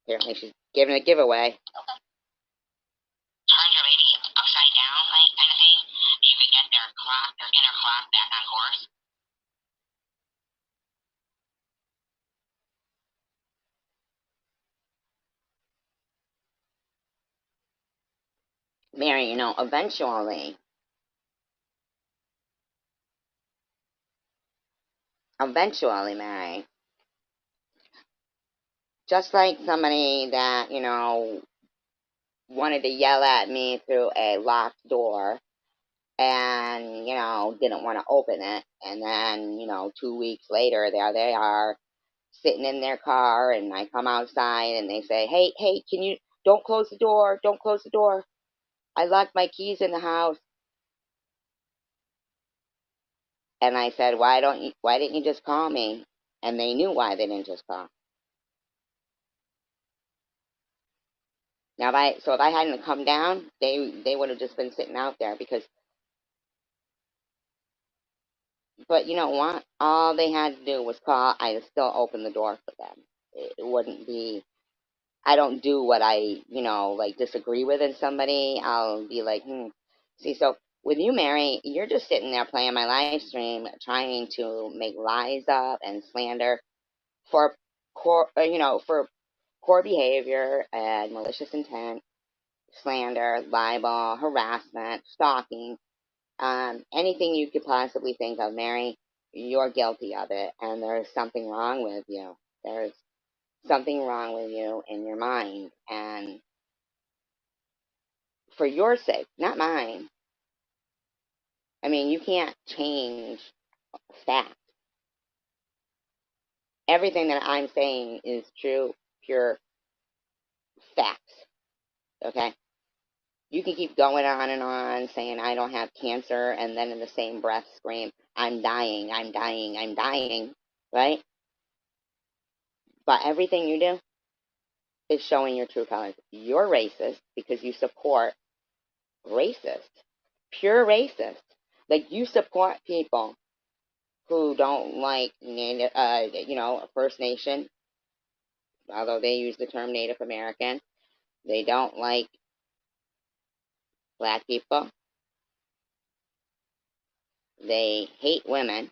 Apparently she's giving a giveaway. Okay. Turn your baby upside down, like, kind of thing. You can get their clock, their inner clock back on course. Mary, eventually, Mary, just like somebody that, wanted to yell at me through a locked door and, didn't want to open it. And then, 2 weeks later, there they are sitting in their car, and I come outside and they say, hey, don't close the door. Don't close the door. I locked my keys in the house. And I said, why didn't you just call me? And they knew why they didn't just call. Now, if I hadn't come down, they would have just been sitting out there but you know what? All they had to do was call. I'd still open the door for them. It wouldn't be, I don't do what I, like disagree with in somebody. I'll be like, See, so with you, Mary, you're just sitting there playing my live stream, trying to make lies up and slander for for poor behavior and malicious intent, slander, libel, harassment, stalking, anything you could possibly think of, Mary, you're guilty of it, and there's something wrong with you. There's something wrong with you in your mind, and for your sake, not mine. I mean, you can't change fact. Everything that I'm saying is true, pure facts. Okay? You can keep going on and on saying I don't have cancer and then in the same breath scream, I'm dying, I'm dying, I'm dying, right? But everything you do is showing your true colors. You're racist because you support racist, pure racist. Like you support people who don't like Native, First Nation, although they use the term Native American. They don't like black people. They hate women.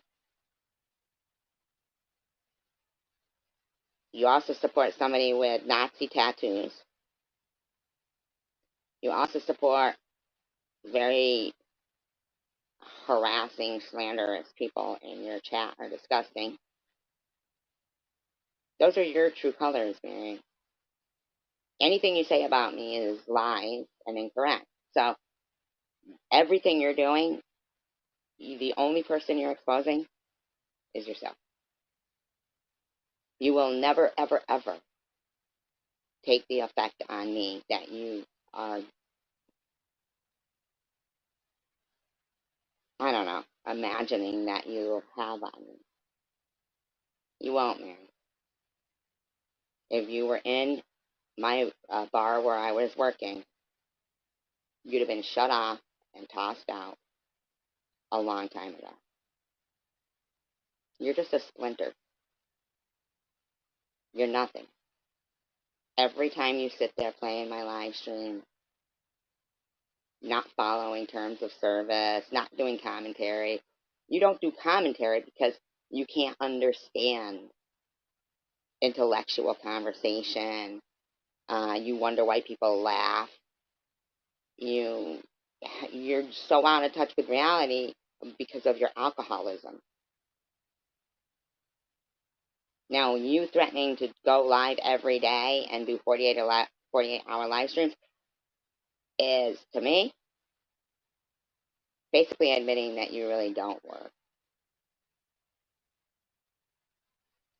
You also support somebody with Nazi tattoos. You also support very harassing, slanderous people in your chat are disgusting. Those are your true colors, Mary. Anything you say about me is lies and incorrect. So everything you're doing, the only person you're exposing is yourself. You will never, ever, ever take the effect on me that you are, I don't know, imagining that you have on me. You won't, Mary. If you were in my bar where I was working, you'd have been shut off and tossed out a long time ago. You're just a splinter. You're nothing. Every time you sit there playing my live stream, not following terms of service, not doing commentary, you don't do commentary because you can't understand intellectual conversation. You wonder why people laugh. You, you're so out of touch with reality because of your alcoholism. Now, you threatening to go live every day and do 48-hour live streams is, to me, basically admitting that you really don't work.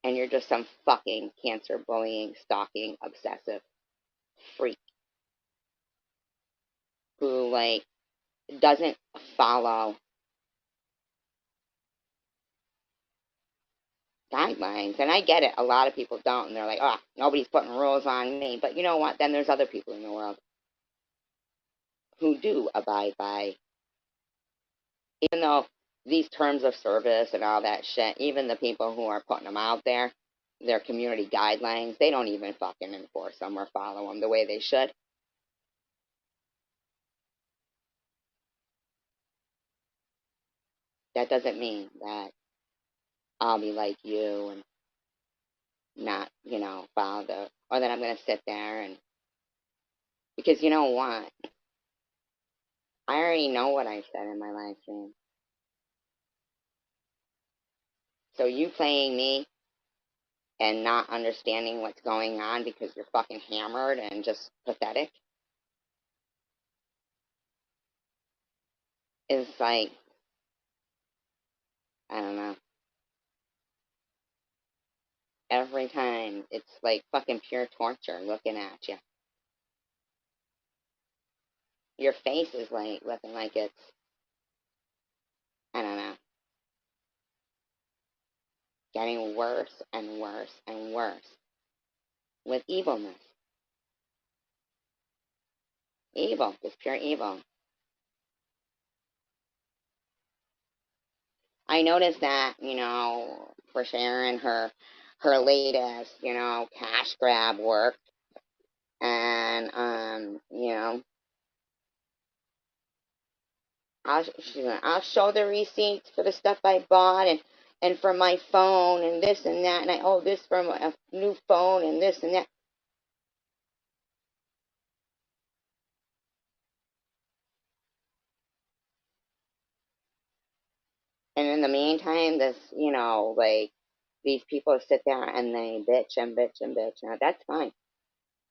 And you're just some fucking cancer, bullying, stalking, obsessive freak who, like, doesn't follow guidelines. And I get it. A lot of people don't. And they're like, oh, nobody's putting rules on me. But you know what? Then there's other people in the world who do abide by, even though these terms of service and all that shit, even the people who are putting them out there, their community guidelines, they don't even fucking enforce them or follow them the way they should. That doesn't mean that I'll be like you and not, follow or that I'm going to sit there and, because you know what? I already know what I said in my live stream. So you playing me and not understanding what's going on because you're fucking hammered and just pathetic is like, I don't know. Every time it's like fucking pure torture looking at you. Your face is like looking like it's, I don't know, getting worse and worse and worse with evilness. Evil, just pure evil. I noticed that, for sharing her latest, cash grab work, and I'll show the receipts for the stuff I bought and for my phone and this and that, and I owe this for a new phone and this and that. And in the meantime, like, these people sit there and they bitch and bitch and bitch. Now, that's fine.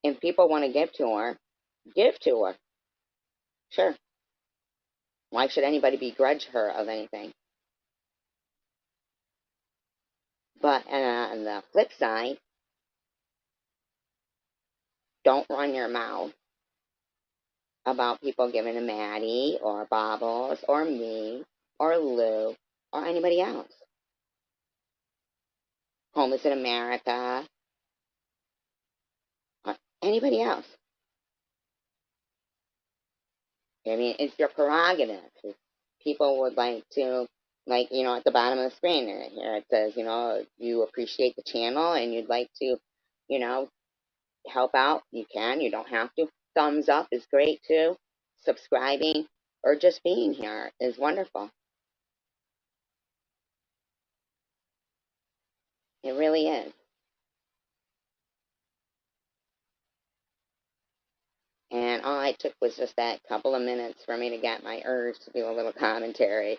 If people want to give to her. Sure. Why should anybody begrudge her of anything? But on the flip side, don't run your mouth about people giving to Maddie or Bobbles or me or Lou or anybody else. Homeless in America or anybody else. I mean, it's your prerogative. If people would like to, like, at the bottom of the screen here it says, you appreciate the channel and you'd like to, you know, help out, you can. You don't have to. Thumbs up is great too. Subscribing or just being here is wonderful. It really is. And all I took was just that couple of minutes for me to get my urge to do a little commentary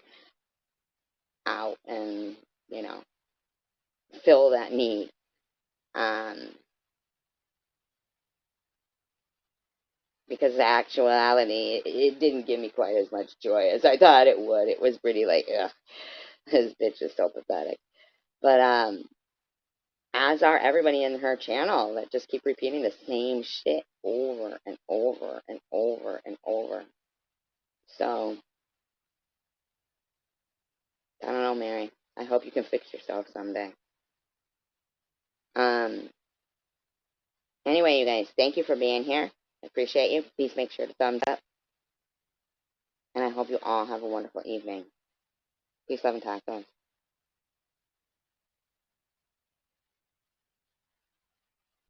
out and, you know, fill that need. Um, because the actuality, it didn't give me quite as much joy as I thought it would. It was pretty like, ugh, this bitch is so pathetic. But as are everybody in her channel that just keep repeating the same shit over and over and over and over. So, I don't know, Mary. I hope you can fix yourself someday. Um, anyway, you guys, thank you for being here. I appreciate you. Please make sure to thumbs up. And I hope you all have a wonderful evening. Peace, love, and tacos.